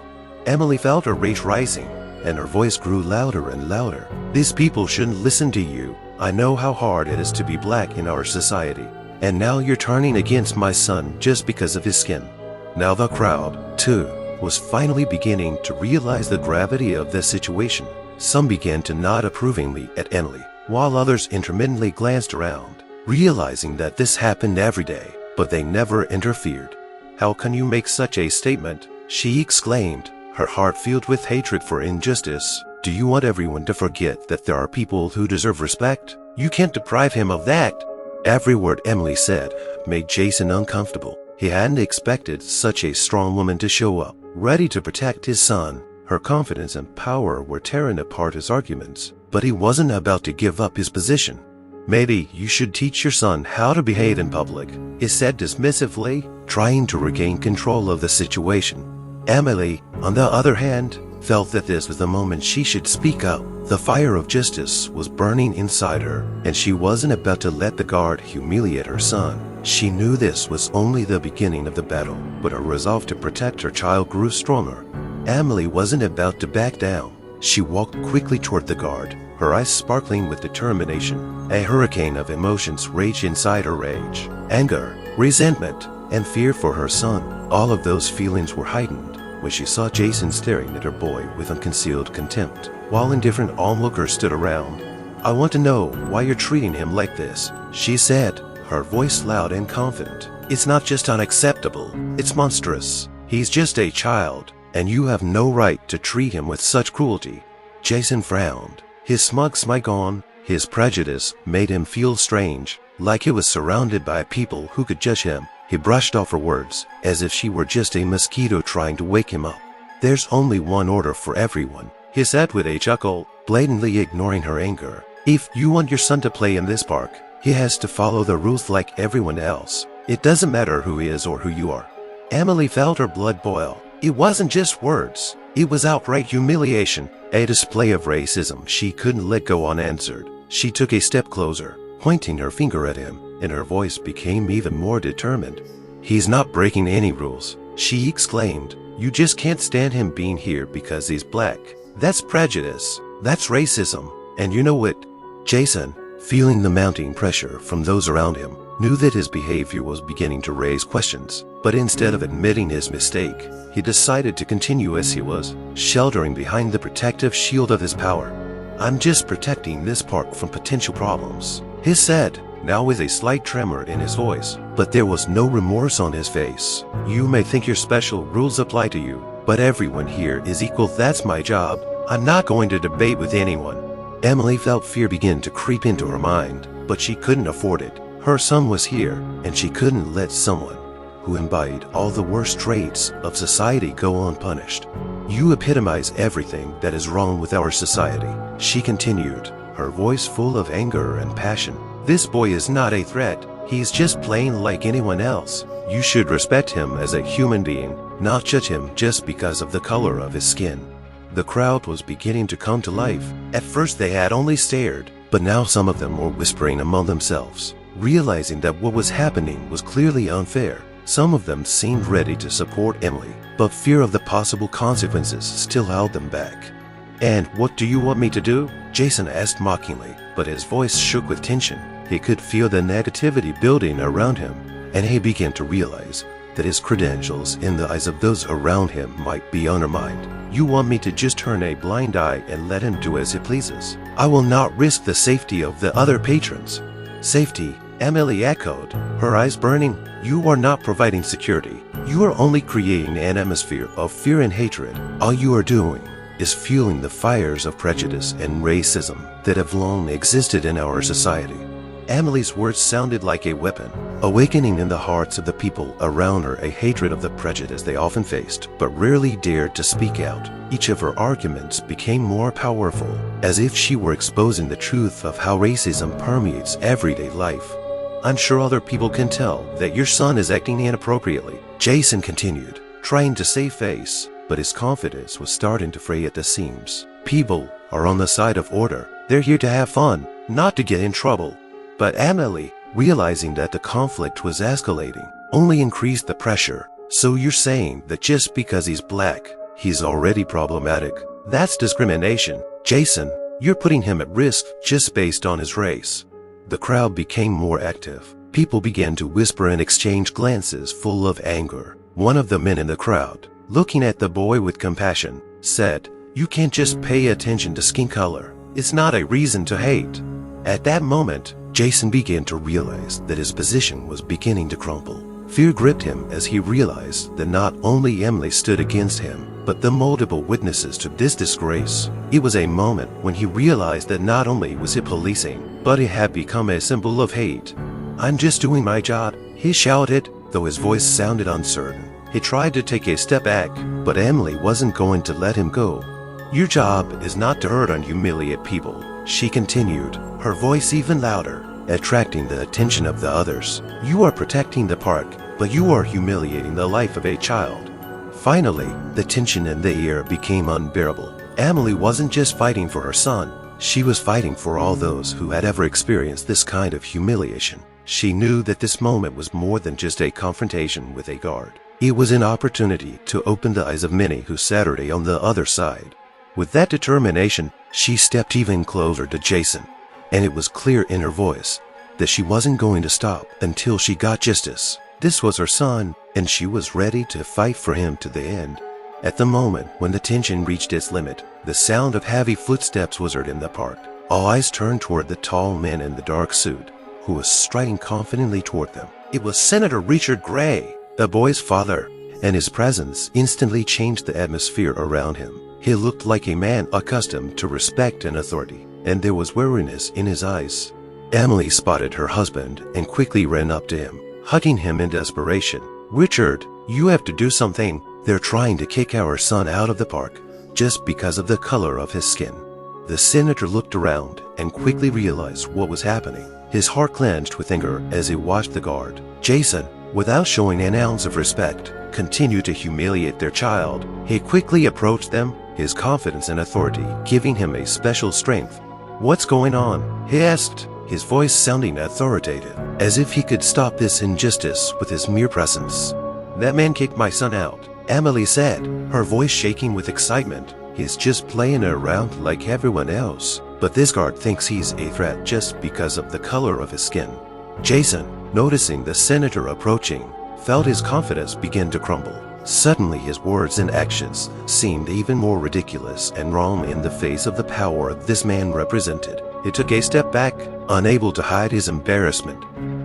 Emily felt her rage rising, and her voice grew louder and louder. These people shouldn't listen to you. I know how hard it is to be black in our society, and now you're turning against my son just because of his skin. Now the crowd, too, was finally beginning to realize the gravity of the situation. Some began to nod approvingly at Emily, while others intermittently glanced around, realizing that this happened every day, but they never interfered. How can you make such a statement? She exclaimed, her heart filled with hatred for injustice. Do you want everyone to forget that there are people who deserve respect? You can't deprive him of that. Every word Emily said made Jason uncomfortable. He hadn't expected such a strong woman to show up, ready to protect his son. Her confidence and power were tearing apart his arguments, but he wasn't about to give up his position. Maybe you should teach your son how to behave in public, he said dismissively, trying to regain control of the situation. Emily, on the other hand, felt that this was the moment she should speak up. The fire of justice was burning inside her, and she wasn't about to let the guard humiliate her son. She knew this was only the beginning of the battle, but her resolve to protect her child grew stronger. Emily wasn't about to back down. She walked quickly toward the guard, her eyes sparkling with determination. A hurricane of emotions raged inside her: rage, anger, resentment, and fear for her son. All of those feelings were heightened when she saw Jason staring at her boy with unconcealed contempt, while indifferent onlookers stood around. "I want to know why you're treating him like this," she said, her voice loud and confident. "It's not just unacceptable, it's monstrous. He's just a child, and you have no right to treat him with such cruelty." Jason frowned, his smug smile gone. His prejudice made him feel strange, like he was surrounded by people who could judge him. He brushed off her words, as if she were just a mosquito trying to wake him up. "There's only one order for everyone," he said with a chuckle, blatantly ignoring her anger. "If you want your son to play in this park, he has to follow the rules like everyone else. It doesn't matter who he is or who you are." Emily felt her blood boil. It wasn't just words. It was outright humiliation, a display of racism she couldn't let go unanswered. She took a step closer, pointing her finger at him, and her voice became even more determined. "He's not breaking any rules," she exclaimed. "You just can't stand him being here because he's black. That's prejudice. That's racism. And you know it." Jason, feeling the mounting pressure from those around him, knew that his behavior was beginning to raise questions. But instead of admitting his mistake, he decided to continue as he was, sheltering behind the protective shield of his power. "I'm just protecting this park from potential problems," he said, now with a slight tremor in his voice, but there was no remorse on his face. "You may think your special rules apply to you, but everyone here is equal. That's my job. I'm not going to debate with anyone." Emily felt fear begin to creep into her mind, but she couldn't afford it. Her son was here, and she couldn't let someone who embodied all the worst traits of society go unpunished. "You epitomize everything that is wrong with our society," she continued, her voice full of anger and passion. "This boy is not a threat. He's just playing like anyone else. You should respect him as a human being, not judge him just because of the color of his skin." The crowd was beginning to come to life. At first they had only stared, but now some of them were whispering among themselves, realizing that what was happening was clearly unfair. Some of them seemed ready to support Emily, but fear of the possible consequences still held them back. "And what do you want me to do?" Jason asked mockingly, but his voice shook with tension. He could feel the negativity building around him, and he began to realize that his credentials in the eyes of those around him might be undermined. "You want me to just turn a blind eye and let him do as he pleases? I will not risk the safety of the other patrons." "Safety?" Emily echoed, her eyes burning. "You are not providing security. You are only creating an atmosphere of fear and hatred. All you are doing is fueling the fires of prejudice and racism that have long existed in our society." Emily's words sounded like a weapon, awakening in the hearts of the people around her a hatred of the prejudice they often faced, but rarely dared to speak out. Each of her arguments became more powerful, as if she were exposing the truth of how racism permeates everyday life. "I'm sure other people can tell that your son is acting inappropriately," Jason continued, trying to save face, but his confidence was starting to fray at the seams. "People are on the side of order. They're here to have fun, not to get in trouble." But Emily, realizing that the conflict was escalating, only increased the pressure. "So you're saying that just because he's black, he's already problematic? That's discrimination. Jason, you're putting him at risk just based on his race." The crowd became more active. People began to whisper and exchange glances full of anger. One of the men in the crowd, looking at the boy with compassion, said, "You can't just pay attention to skin color. It's not a reason to hate." At that moment, Jason began to realize that his position was beginning to crumble. Fear gripped him as he realized that not only Emily stood against him, but the multiple witnesses to this disgrace. It was a moment when he realized that not only was he policing, but he had become a symbol of hate. "I'm just doing my job," he shouted, though his voice sounded uncertain. He tried to take a step back, but Emily wasn't going to let him go. "Your job is not to hurt and humiliate people," she continued, her voice even louder, attracting the attention of the others. "You are protecting the park, but you are humiliating the life of a child." Finally, the tension in the air became unbearable. Emily wasn't just fighting for her son. She was fighting for all those who had ever experienced this kind of humiliation. She knew that this moment was more than just a confrontation with a guard. It was an opportunity to open the eyes of many who sat on the other side. With that determination, she stepped even closer to Jason, and it was clear in her voice that she wasn't going to stop until she got justice. This was her son, and she was ready to fight for him to the end. At the moment when the tension reached its limit, the sound of heavy footsteps was heard in the park. All eyes turned toward the tall man in the dark suit, who was striding confidently toward them. It was Senator Richard Gray, the boy's father, and his presence instantly changed the atmosphere around him. He looked like a man accustomed to respect and authority, and there was weariness in his eyes. Emily spotted her husband and quickly ran up to him, hugging him in desperation. "Richard, you have to do something. They're trying to kick our son out of the park just because of the color of his skin." The senator looked around and quickly realized what was happening. His heart clenched with anger as he watched the guard, Jason, without showing an ounce of respect, continue to humiliate their child. He quickly approached them, his confidence and authority giving him a special strength. "What's going on?" he asked, his voice sounding authoritative, as if he could stop this injustice with his mere presence. "That man kicked my son out," Emily said, her voice shaking with excitement. "He's just playing around like everyone else, but this guard thinks he's a threat just because of the color of his skin." Jason, noticing the senator approaching, felt his confidence begin to crumble. Suddenly his words and actions seemed even more ridiculous and wrong in the face of the power this man represented. He took a step back, unable to hide his embarrassment.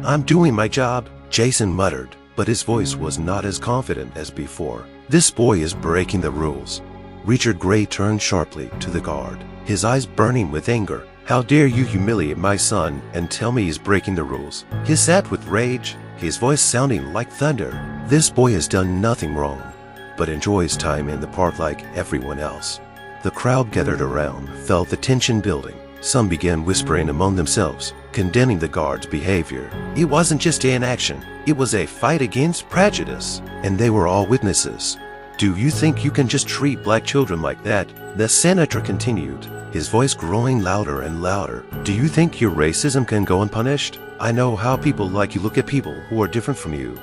"I'm doing my job," Jason muttered, but his voice was not as confident as before. "This boy is breaking the rules." Richard Gray turned sharply to the guard, his eyes burning with anger. "How dare you humiliate my son and tell me he's breaking the rules?" He sat with rage, his voice sounding like thunder. "This boy has done nothing wrong, but enjoys time in the park like everyone else." The crowd gathered around felt the tension building. Some began whispering among themselves, condemning the guard's behavior. It wasn't just an action, it was a fight against prejudice, and they were all witnesses. "Do you think you can just treat black children like that?" the senator continued, his voice growing louder and louder. "Do you think your racism can go unpunished? I know how people like you look at people who are different from you."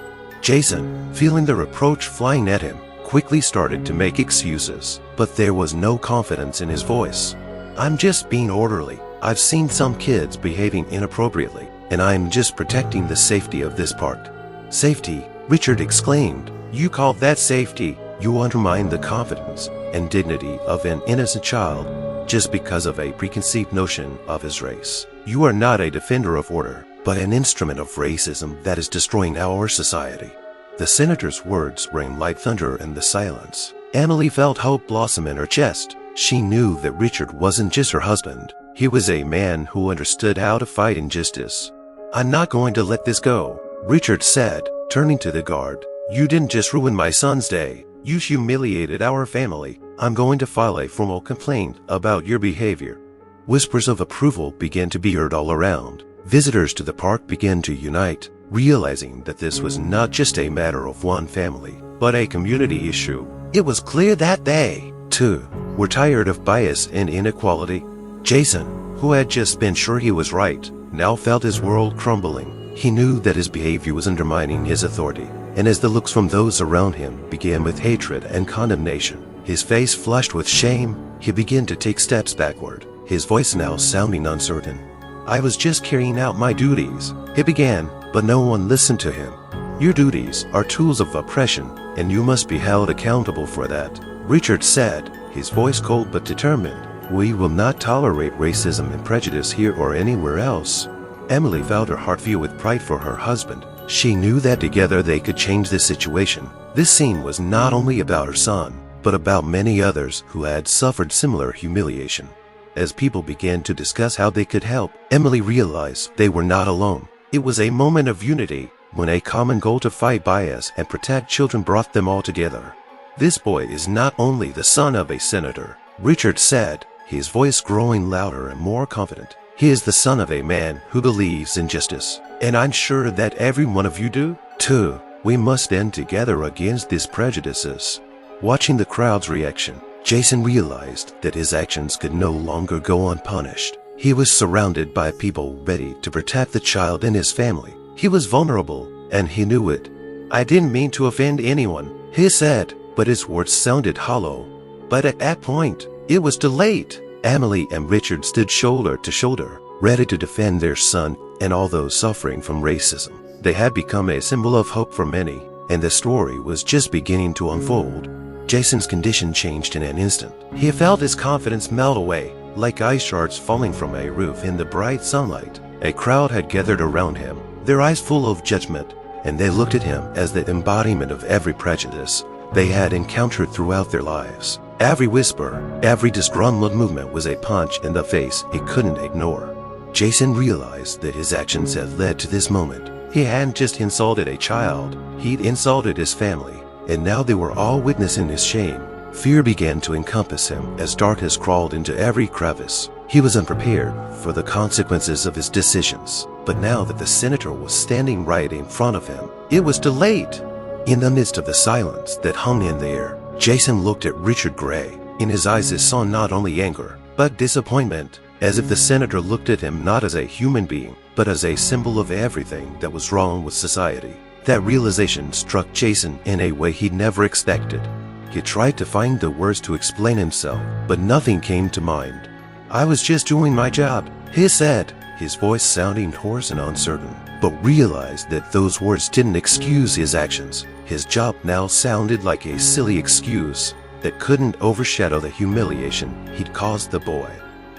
Jason, feeling the reproach flying at him, quickly started to make excuses, but there was no confidence in his voice. "I'm just being orderly. I've seen some kids behaving inappropriately, and I'm just protecting the safety of this park." "Safety?" Richard exclaimed. "You call that safety? You undermine the confidence and dignity of an innocent child just because of a preconceived notion of his race. You are not a defender of order, but an instrument of racism that is destroying our society." The senator's words rang like thunder in the silence. Emily felt hope blossom in her chest. She knew that Richard wasn't just her husband. He was a man who understood how to fight injustice. "I'm not going to let this go," Richard said, turning to the guard. "You didn't just ruin my son's day. You humiliated our family. I'm going to file a formal complaint about your behavior." Whispers of approval began to be heard all around. Visitors to the park began to unite, realizing that this was not just a matter of one family, but a community issue. It was clear that they, too, were tired of bias and inequality. Jason, who had just been sure he was right, now felt his world crumbling. He knew that his behavior was undermining his authority, and as the looks from those around him began with hatred and condemnation, his face flushed with shame, he began to take steps backward, his voice now sounding uncertain. "I was just carrying out my duties," he began, but no one listened to him. "Your duties are tools of oppression, and you must be held accountable for that," Richard said, his voice cold but determined. "We will not tolerate racism and prejudice here or anywhere else." Emily felt her heart fill with pride for her husband. She knew that together they could change this situation. This scene was not only about her son, but about many others who had suffered similar humiliation. As people began to discuss how they could help, Emily realized they were not alone. It was a moment of unity, when a common goal to fight bias and protect children brought them all together. "This boy is not only the son of a senator," Richard said, his voice growing louder and more confident. "He is the son of a man who believes in justice, and I'm sure that every one of you do, too. We must stand together against these prejudices." Watching the crowd's reaction, Jason realized that his actions could no longer go unpunished. He was surrounded by people ready to protect the child and his family. He was vulnerable, and he knew it. "I didn't mean to offend anyone," he said, but his words sounded hollow. But at that point, it was too late. Emily and Richard stood shoulder to shoulder, ready to defend their son and all those suffering from racism. They had become a symbol of hope for many, and the story was just beginning to unfold. Jason's condition changed in an instant. He felt his confidence melt away, like ice shards falling from a roof in the bright sunlight. A crowd had gathered around him, their eyes full of judgment, and they looked at him as the embodiment of every prejudice they had encountered throughout their lives. Every whisper, every disgruntled movement was a punch in the face he couldn't ignore. Jason realized that his actions had led to this moment. He hadn't just insulted a child, he'd insulted his family, and now they were all witnessing his shame. Fear began to encompass him as darkness crawled into every crevice. He was unprepared for the consequences of his decisions, but now that the senator was standing right in front of him, it was too late. In the midst of the silence that hung in the air, Jason looked at Richard Gray. In his eyes he saw not only anger, but disappointment, as if the senator looked at him not as a human being, but as a symbol of everything that was wrong with society. That realization struck Jason in a way he'd never expected. He tried to find the words to explain himself, but nothing came to mind. "I was just doing my job," he said, his voice sounding hoarse and uncertain, but realized that those words didn't excuse his actions. His job now sounded like a silly excuse that couldn't overshadow the humiliation he'd caused the boy.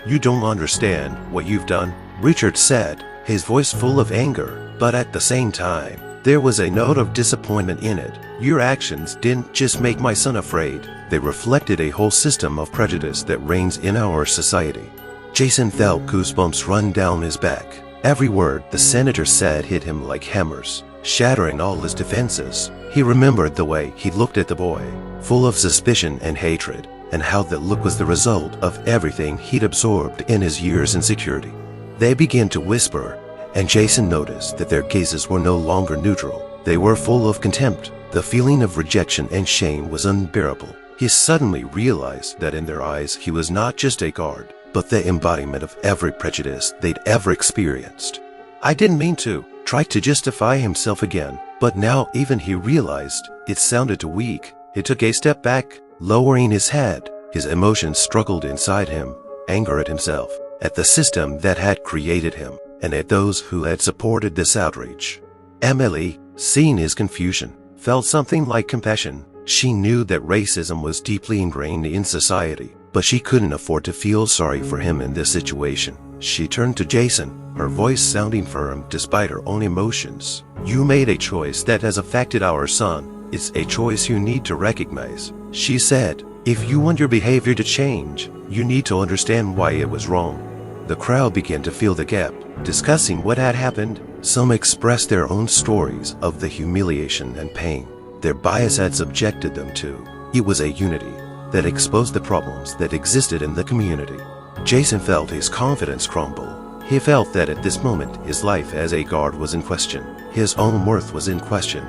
"You don't understand what you've done," Richard said, his voice full of anger, but at the same time, there was a note of disappointment in it. "Your actions didn't just make my son afraid. They reflected a whole system of prejudice that reigns in our society." Jason felt goosebumps run down his back. Every word the senator said hit him like hammers, shattering all his defenses. He remembered the way he looked at the boy, full of suspicion and hatred, and how that look was the result of everything he'd absorbed in his years in security. They began to whisper, and Jason noticed that their gazes were no longer neutral. They were full of contempt. The feeling of rejection and shame was unbearable. He suddenly realized that in their eyes he was not just a guard, but the embodiment of every prejudice they'd ever experienced. "I didn't mean to," tried to justify himself again, but now even he realized it sounded too weak. He took a step back, lowering his head. His emotions struggled inside him, anger at himself, at the system that had created him, and at those who had supported this outrage. Emily, seeing his confusion, felt something like compassion. She knew that racism was deeply ingrained in society, but she couldn't afford to feel sorry for him in this situation. She turned to Jason, her voice sounding firm despite her own emotions. "You made a choice that has affected our son. It's a choice you need to recognize," she said. "If you want your behavior to change, you need to understand why it was wrong." The crowd began to fill the gap, discussing what had happened. Some expressed their own stories of the humiliation and pain their bias had subjected them to. It was a unity that exposed the problems that existed in the community. Jason felt his confidence crumble. He felt that at this moment his life as a guard was in question. His own worth was in question,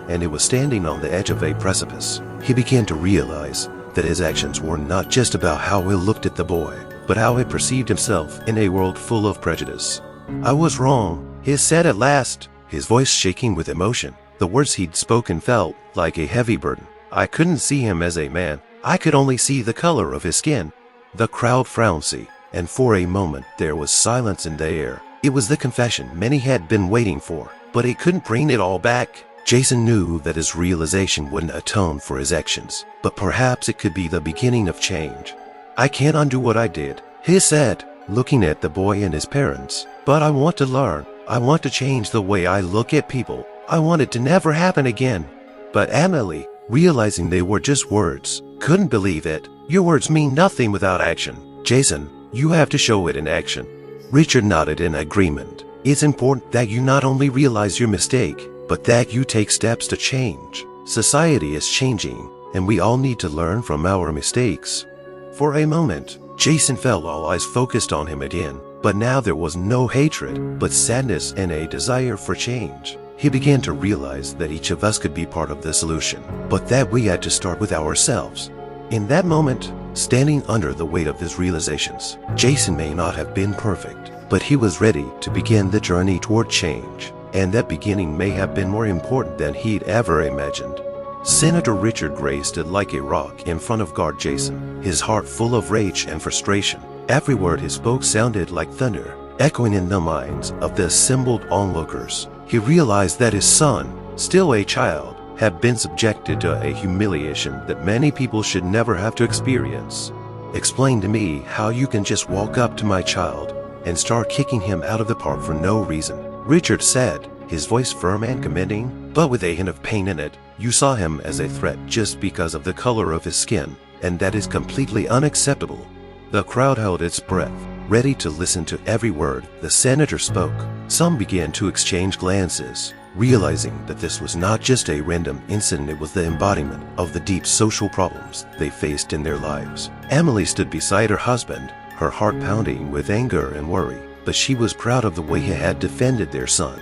and he was standing on the edge of a precipice. He began to realize that his actions were not just about how he looked at the boy, but how he perceived himself in a world full of prejudice. "I was wrong," he said at last, his voice shaking with emotion. The words he'd spoken felt like a heavy burden. "I couldn't see him as a man. I could only see the color of his skin." The crowd frowned, and for a moment there was silence in the air. It was the confession many had been waiting for, but he couldn't bring it all back. Jason knew that his realization wouldn't atone for his actions, but perhaps it could be the beginning of change. "I can't undo what I did," he said, looking at the boy and his parents. "But I want to learn. I want to change the way I look at people. I want it to never happen again." But Emily, realizing they were just words, couldn't believe it. "Your words mean nothing without action. Jason, you have to show it in action." Richard nodded in agreement. "It's important that you not only realize your mistake, but that you take steps to change. Society is changing, and we all need to learn from our mistakes." For a moment, Jason felt all eyes focused on him again, but now there was no hatred, but sadness and a desire for change. he began to realize that each of us could be part of the solution, but that we had to start with ourselves. In that moment, standing under the weight of his realizations, Jason may not have been perfect, but he was ready to begin the journey toward change, and that beginning may have been more important than he'd ever imagined. Senator Richard Gray stood like a rock in front of guard Jason, his heart full of rage and frustration. Every word he spoke sounded like thunder, echoing in the minds of the assembled onlookers. He realized that his son, still a child, had been subjected to a humiliation that many people should never have to experience. "Explain to me how you can just walk up to my child and start kicking him out of the park for no reason," Richard said, his voice firm and commanding, but with a hint of pain in it. "You saw him as a threat just because of the color of his skin, and that is completely unacceptable." The crowd held its breath, ready to listen to every word the senator spoke. Some began to exchange glances, realizing that this was not just a random incident, it was the embodiment of the deep social problems they faced in their lives. Emily stood beside her husband, her heart pounding with anger and worry, but she was proud of the way he had defended their son.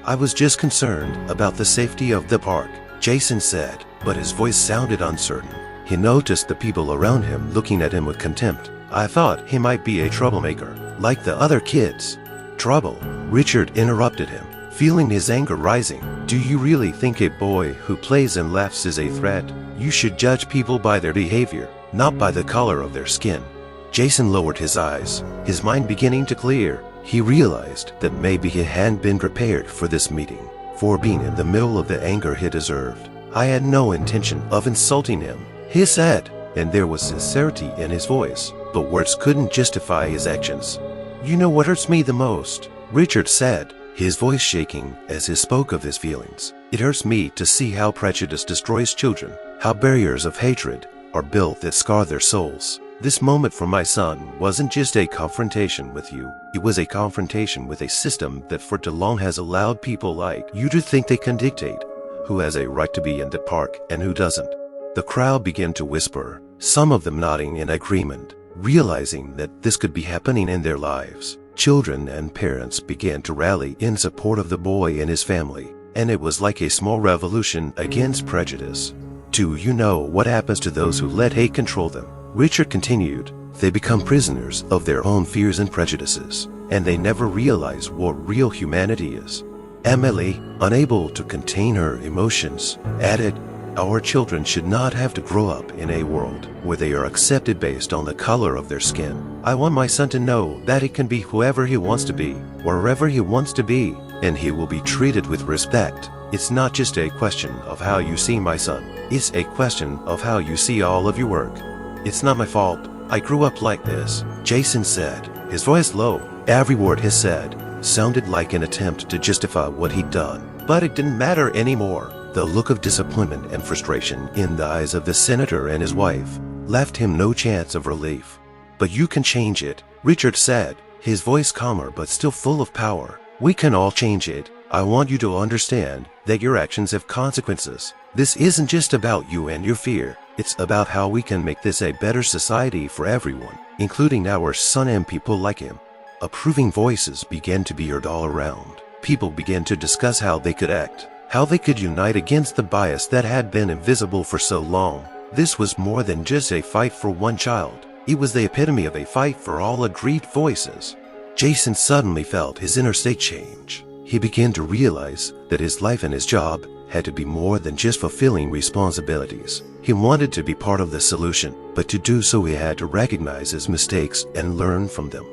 "I was just concerned about the safety of the park," Jason said, but his voice sounded uncertain. He noticed the people around him looking at him with contempt. "I thought he might be a troublemaker, like the other kids." "Trouble?" Richard interrupted him, feeling his anger rising. "Do you really think a boy who plays and laughs is a threat? You should judge people by their behavior, not by the color of their skin." Jason lowered his eyes, his mind beginning to clear. He realized that maybe he hadn't been prepared for this meeting, for being in the middle of the anger he deserved. "I had no intention of insulting him," he said, and there was sincerity in his voice, but words couldn't justify his actions. "You know what hurts me the most?" Richard said, his voice shaking as he spoke of his feelings. "It hurts me to see how prejudice destroys children, how barriers of hatred are built that scar their souls. This moment for my son wasn't just a confrontation with you. It was a confrontation with a system that for too long has allowed people like you to think they can dictate who has a right to be in the park and who doesn't." The crowd began to whisper, some of them nodding in agreement, realizing that this could be happening in their lives. Children and parents began to rally in support of the boy and his family, and it was like a small revolution against prejudice. "Do you know what happens to those who let hate control them?" Richard continued. "They become prisoners of their own fears and prejudices, and they never realize what real humanity is." Emily, unable to contain her emotions, added, "Our children should not have to grow up in a world where they are accepted based on the color of their skin. I want my son to know that he can be whoever he wants to be, wherever he wants to be, and he will be treated with respect. It's not just a question of how you see my son. It's a question of how you see all of your work. It's not my fault. I grew up like this," Jason said, his voice low. Every word he said sounded like an attempt to justify what he'd done, but it didn't matter anymore. The look of disappointment and frustration in the eyes of the senator and his wife left him no chance of relief. "But you can change it," Richard said, his voice calmer but still full of power. "We can all change it. I want you to understand that your actions have consequences. This isn't just about you and your fear. It's about how we can make this a better society for everyone, including our son and people like him." Approving voices began to be heard all around. People began to discuss how they could act, how they could unite against the bias that had been invisible for so long. This was more than just a fight for one child. It was the epitome of a fight for all agreed voices. Jason suddenly felt his inner state change. He began to realize that his life and his job had to be more than just fulfilling responsibilities. He wanted to be part of the solution, but to do so he had to recognize his mistakes and learn from them.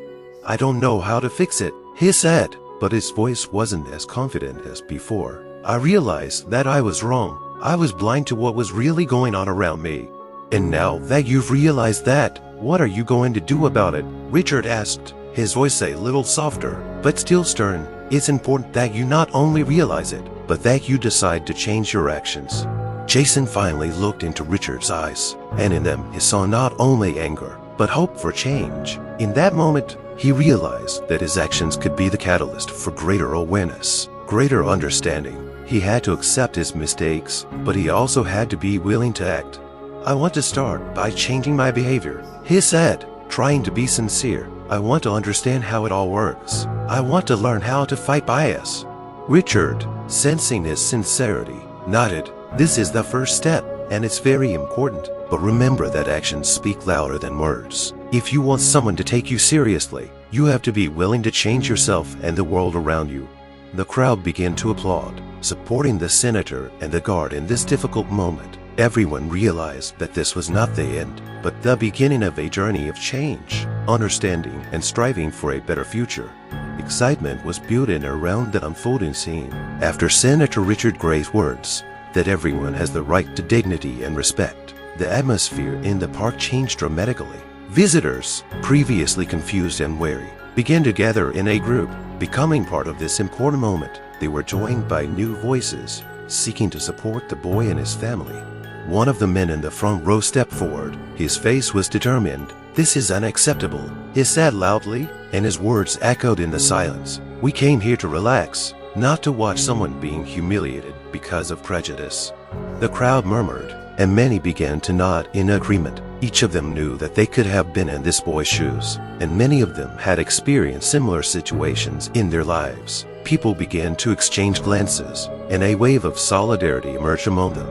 "I don't know how to fix it," he said, but his voice wasn't as confident as before. "I realized that I was wrong. I was blind to what was really going on around me. And now that you've realized that, what are you going to do about it?" Richard asked, his voice a little softer, but still stern. "It's important that you not only realize it, but that you decide to change your actions." Jason finally looked into Richard's eyes, and in them he saw not only anger, but hope for change. In that moment, he realized that his actions could be the catalyst for greater awareness, greater understanding. He had to accept his mistakes, but he also had to be willing to act. "I want to start by changing my behavior," he said, trying to be sincere. "I want to understand how it all works. I want to learn how to fight bias." Richard, sensing his sincerity, nodded. This is the first step, and it's very important. But remember that actions speak louder than words. If you want someone to take you seriously, you have to be willing to change yourself and the world around you. The crowd began to applaud, supporting the senator and the guard in this difficult moment. Everyone realized that this was not the end, but the beginning of a journey of change, understanding, and striving for a better future. Excitement was built in around the unfolding scene. After Senator Richard Gray's words that everyone has the right to dignity and respect, the atmosphere in the park changed dramatically. Visitors, previously confused and wary, began to gather in a group, becoming part of this important moment. They were joined by new voices, seeking to support the boy and his family. One of the men in the front row stepped forward. His face was determined. "This is unacceptable," he said loudly, and his words echoed in the silence. "We came here to relax, not to watch someone being humiliated because of prejudice." The crowd murmured, and many began to nod in agreement. Each of them knew that they could have been in this boy's shoes, and many of them had experienced similar situations in their lives. People began to exchange glances, and a wave of solidarity emerged among them.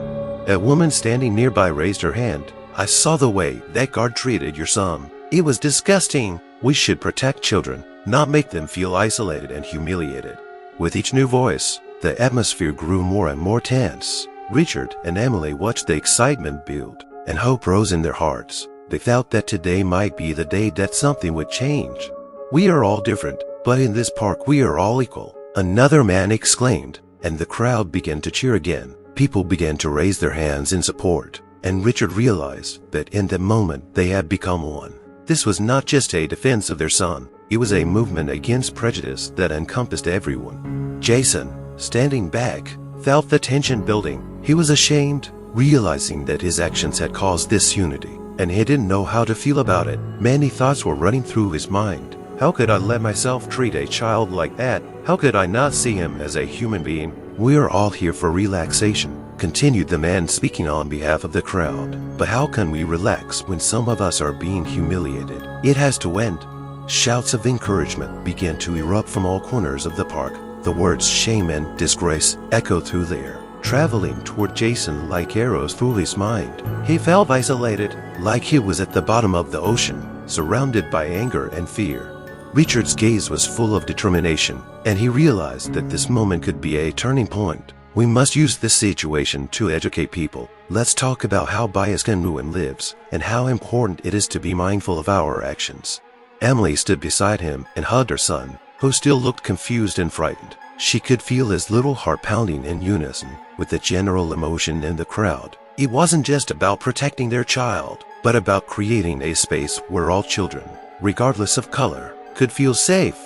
A woman standing nearby raised her hand. "I saw the way that guard treated your son. It was disgusting. We should protect children, not make them feel isolated and humiliated." With each new voice, the atmosphere grew more and more tense. Richard and Emily watched the excitement build, and hope rose in their hearts. They felt that today might be the day that something would change. "We are all different, but in this park we are all equal," another man exclaimed, and the crowd began to cheer again. People began to raise their hands in support, and Richard realized that in that moment they had become one. This was not just a defense of their son, it was a movement against prejudice that encompassed everyone. Jason, standing back, felt the tension building. He was ashamed, realizing that his actions had caused this unity, and he didn't know how to feel about it. Many thoughts were running through his mind. How could I let myself treat a child like that? How could I not see him as a human being? "We are all here for relaxation," continued the man speaking on behalf of the crowd. "But how can we relax when some of us are being humiliated? It has to end." Shouts of encouragement began to erupt from all corners of the park. The words shame and disgrace echoed through the air, traveling toward Jason like arrows through his mind. He felt isolated, like he was at the bottom of the ocean, surrounded by anger and fear. Richard's gaze was full of determination, and he realized that this moment could be a turning point. "We must use this situation to educate people. Let's talk about how bias can ruin lives, and how important it is to be mindful of our actions." Emily stood beside him and hugged her son, who still looked confused and frightened. She could feel his little heart pounding in unison with the general emotion in the crowd. It wasn't just about protecting their child, but about creating a space where all children, regardless of color, could feel safe.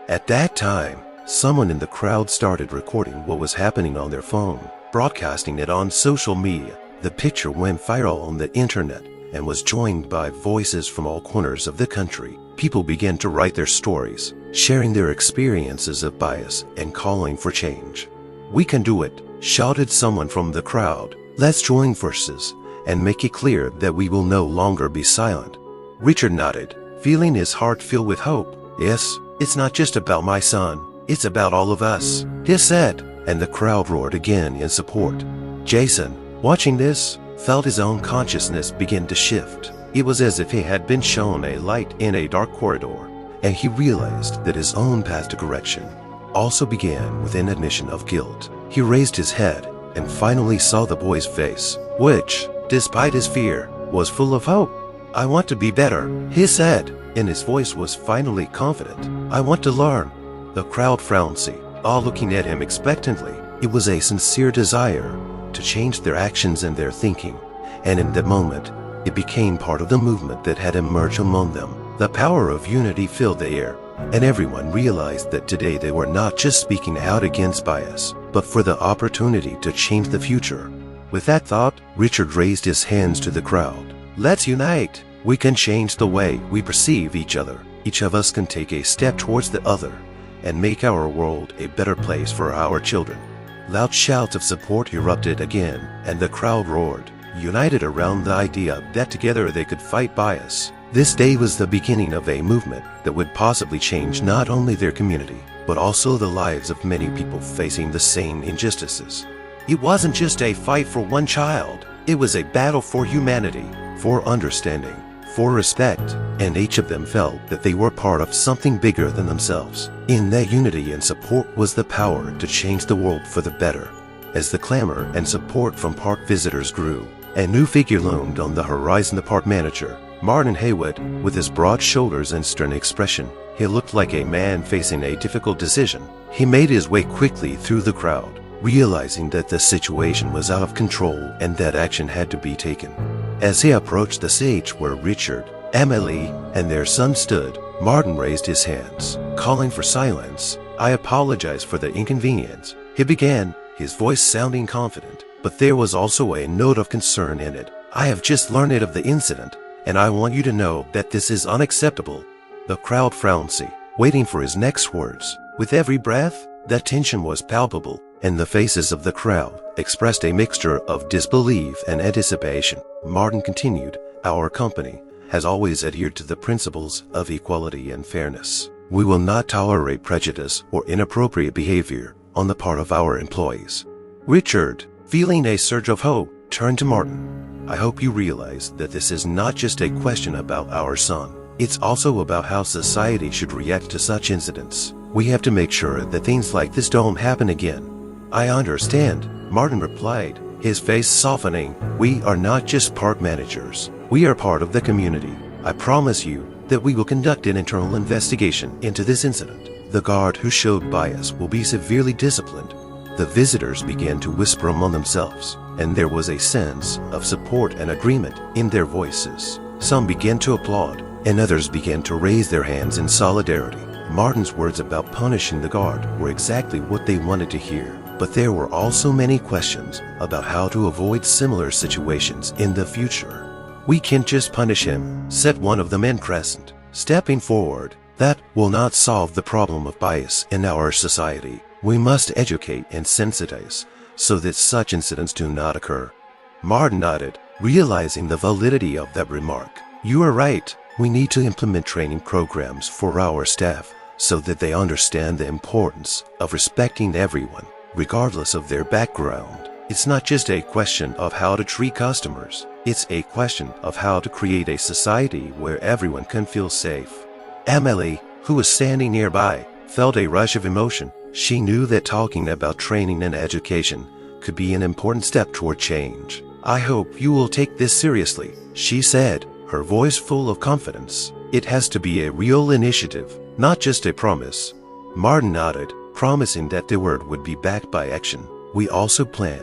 At that time, someone in the crowd started recording what was happening on their phone, broadcasting it on social media. The picture went viral on the internet and was joined by voices from all corners of the country. People began to write their stories, sharing their experiences of bias and calling for change. "We can do it," shouted someone from the crowd. "Let's join forces and make it clear that we will no longer be silent." Richard nodded, feeling his heart fill with hope. "Yes, it's not just about my son, it's about all of us," he said, and the crowd roared again in support. Jason, watching this, felt his own consciousness begin to shift. It was as if he had been shown a light in a dark corridor, and he realized that his own path to correction also began with an admission of guilt. He raised his head and finally saw the boy's face, which, despite his fear, was full of hope. "I want to be better," he said, and his voice was finally confident. "I want to learn." The crowd frowned, all looking at him expectantly. It was a sincere desire to change their actions and their thinking, and in that moment, it became part of the movement that had emerged among them. The power of unity filled the air, and everyone realized that today they were not just speaking out against bias, but for the opportunity to change the future. With that thought, Richard raised his hands to the crowd. "Let's unite. We can change the way we perceive each other. Each of us can take a step towards the other and make our world a better place for our children." Loud shouts of support erupted again, and the crowd roared, united around the idea that together they could fight bias. This day was the beginning of a movement that would possibly change not only their community, but also the lives of many people facing the same injustices. It wasn't just a fight for one child, it was a battle for humanity, for understanding, for respect, and each of them felt that they were part of something bigger than themselves. In that unity and support was the power to change the world for the better. As the clamor and support from park visitors grew, a new figure loomed on the horizon. The park manager, Martin Haywood, with his broad shoulders and stern expression. He looked like a man facing a difficult decision. He made his way quickly through the crowd, realizing that the situation was out of control and that action had to be taken. As he approached the stage where Richard, Emily, and their son stood, Martin raised his hands, calling for silence. "I apologize for the inconvenience," he began, his voice sounding confident, but there was also a note of concern in it. "I have just learned of the incident, and I want you to know that this is unacceptable." The crowd frowned, waiting for his next words. With every breath, that tension was palpable, and the faces of the crowd expressed a mixture of disbelief and anticipation. Martin continued, "Our company has always adhered to the principles of equality and fairness. We will not tolerate prejudice or inappropriate behavior on the part of our employees." Richard, feeling a surge of hope, turned to Martin. "I hope you realize that this is not just a question about our son. It's also about how society should react to such incidents. We have to make sure that things like this don't happen again." "I understand," Martin replied, his face softening. "We are not just park managers. We are part of the community. I promise you that we will conduct an internal investigation into this incident. The guard who showed bias will be severely disciplined." The visitors began to whisper among themselves, and there was a sense of support and agreement in their voices. Some began to applaud, and others began to raise their hands in solidarity. Martin's words about punishing the guard were exactly what they wanted to hear, but there were also many questions about how to avoid similar situations in the future. "We can't just punish him," said one of the men present, stepping forward. "That will not solve the problem of bias in our society. We must educate and sensitize so that such incidents do not occur." Martin nodded, realizing the validity of that remark. "You are right. We need to implement training programs for our staff so that they understand the importance of respecting everyone, regardless of their background. It's not just a question of how to treat customers. It's a question of how to create a society where everyone can feel safe." Emily, who was standing nearby, felt a rush of emotion. She knew that talking about training and education could be an important step toward change. "I hope you will take this seriously," she said, her voice full of confidence. "It has to be a real initiative, not just a promise." Martin nodded, promising that the word would be backed by action. "We also plan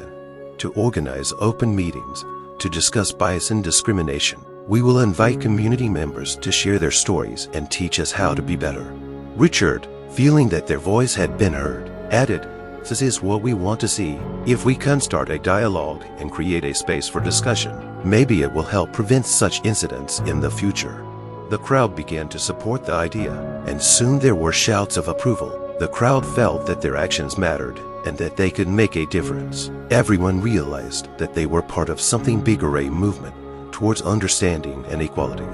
to organize open meetings to discuss bias and discrimination. We will invite community members to share their stories and teach us how to be better." Richard, feeling that their voice had been heard, added, "This is what we want to see. If we can start a dialogue and create a space for discussion, maybe it will help prevent such incidents in the future." The crowd began to support the idea, and soon there were shouts of approval. The crowd felt that their actions mattered and that they could make a difference. Everyone realized that they were part of something bigger, a movement towards understanding and equality.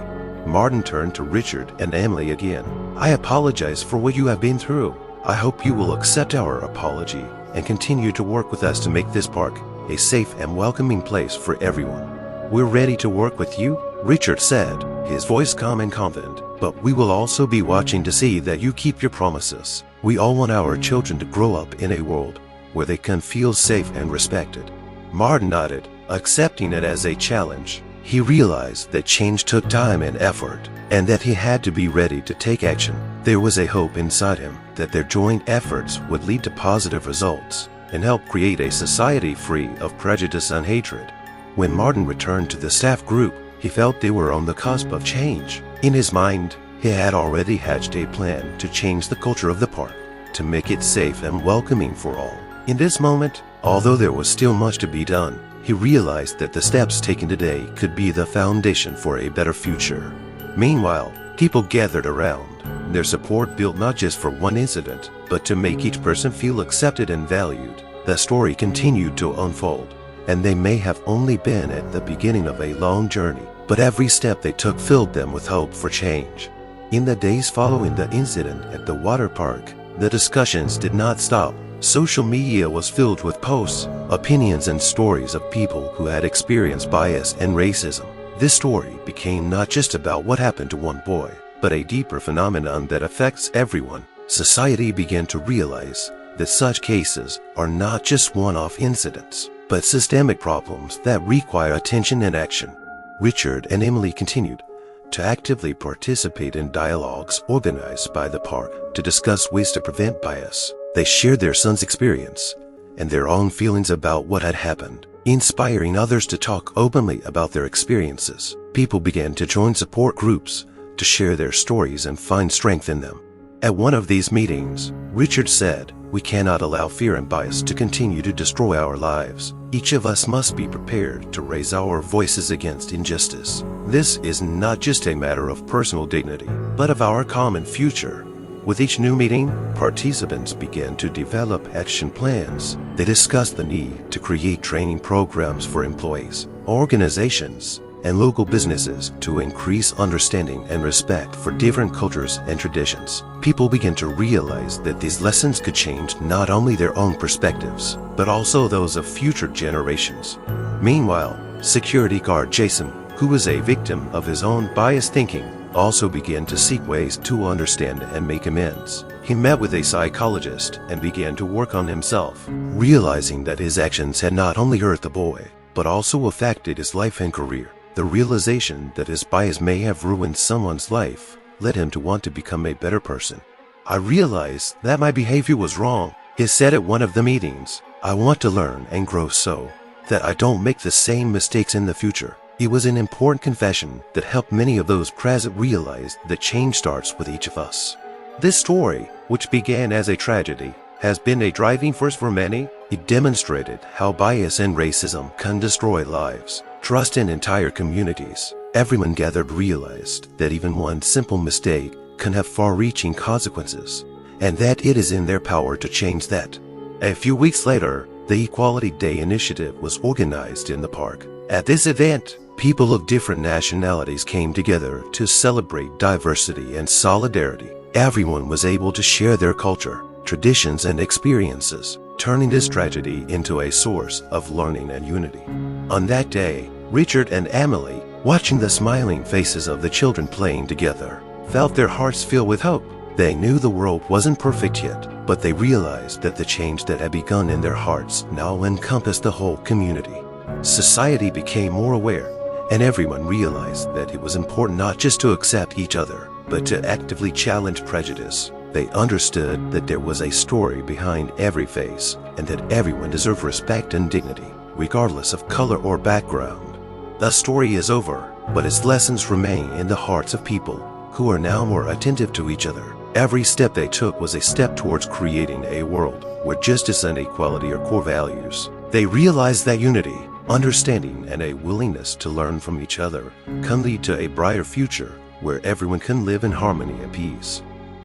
Martin turned to Richard and Emily again. "I apologize for what you have been through. I hope you will accept our apology and continue to work with us to make this park a safe and welcoming place for everyone." "We're ready to work with you," Richard said, his voice calm and confident, "but we will also be watching to see that you keep your promises. We all want our children to grow up in a world where they can feel safe and respected." Martin nodded, accepting it as a challenge. He realized that change took time and effort, and that he had to be ready to take action. There was a hope inside him that their joint efforts would lead to positive results and help create a society free of prejudice and hatred. When Martin returned to the staff group, he felt they were on the cusp of change. In his mind, he had already hatched a plan to change the culture of the park, to make it safe and welcoming for all. In this moment, although there was still much to be done, he realized that the steps taken today could be the foundation for a better future. Meanwhile, people gathered around, their support built not just for one incident, but to make each person feel accepted and valued. The story continued to unfold, and they may have only been at the beginning of a long journey, but every step they took filled them with hope for change. In the days following the incident at the water park, the discussions did not stop. Social media was filled with posts, opinions, and stories of people who had experienced bias and racism. This story became not just about what happened to one boy, but a deeper phenomenon that affects everyone. Society began to realize that such cases are not just one-off incidents, but systemic problems that require attention and action. Richard and Emily continued to actively participate in dialogues organized by the park to discuss ways to prevent bias. They shared their son's experience and their own feelings about what had happened, inspiring others to talk openly about their experiences. People began to join support groups to share their stories and find strength in them. At one of these meetings, Richard said, "We cannot allow fear and bias to continue to destroy our lives. Each of us must be prepared to raise our voices against injustice. This is not just a matter of personal dignity, but of our common future." With each new meeting, participants began to develop action plans. They discussed the need to create training programs for employees, organizations, and local businesses to increase understanding and respect for different cultures and traditions. People began to realize that these lessons could change not only their own perspectives, but also those of future generations. Meanwhile, security guard Jason, who was a victim of his own biased thinking, also began to seek ways to understand and make amends. He met with a psychologist and began to work on himself, realizing that his actions had not only hurt the boy, but also affected his life and career. The realization that his bias may have ruined someone's life led him to want to become a better person. "I realized that my behavior was wrong," he said at one of the meetings. "I want to learn and grow so that I don't make the same mistakes in the future." It was an important confession that helped many of those present realize that change starts with each of us. This story, which began as a tragedy, has been a driving force for many. It demonstrated how bias and racism can destroy lives, trust, in entire communities. Everyone gathered realized that even one simple mistake can have far-reaching consequences, and that it is in their power to change that. A few weeks later, the Equality Day initiative was organized in the park. At this event, people of different nationalities came together to celebrate diversity and solidarity. Everyone was able to share their culture, traditions, and experiences, turning this tragedy into a source of learning and unity. On that day, Richard and Emily, watching the smiling faces of the children playing together, felt their hearts fill with hope. They knew the world wasn't perfect yet, but they realized that the change that had begun in their hearts now encompassed the whole community. Society became more aware, and everyone realized that it was important not just to accept each other, but to actively challenge prejudice. They understood that there was a story behind every face, and that everyone deserved respect and dignity, regardless of color or background. The story is over, but its lessons remain in the hearts of people who are now more attentive to each other. Every step they took was a step towards creating a world where justice and equality are core values. They realized that unity, understanding, and a willingness to learn from each other can lead to a brighter future where everyone can live in harmony and peace.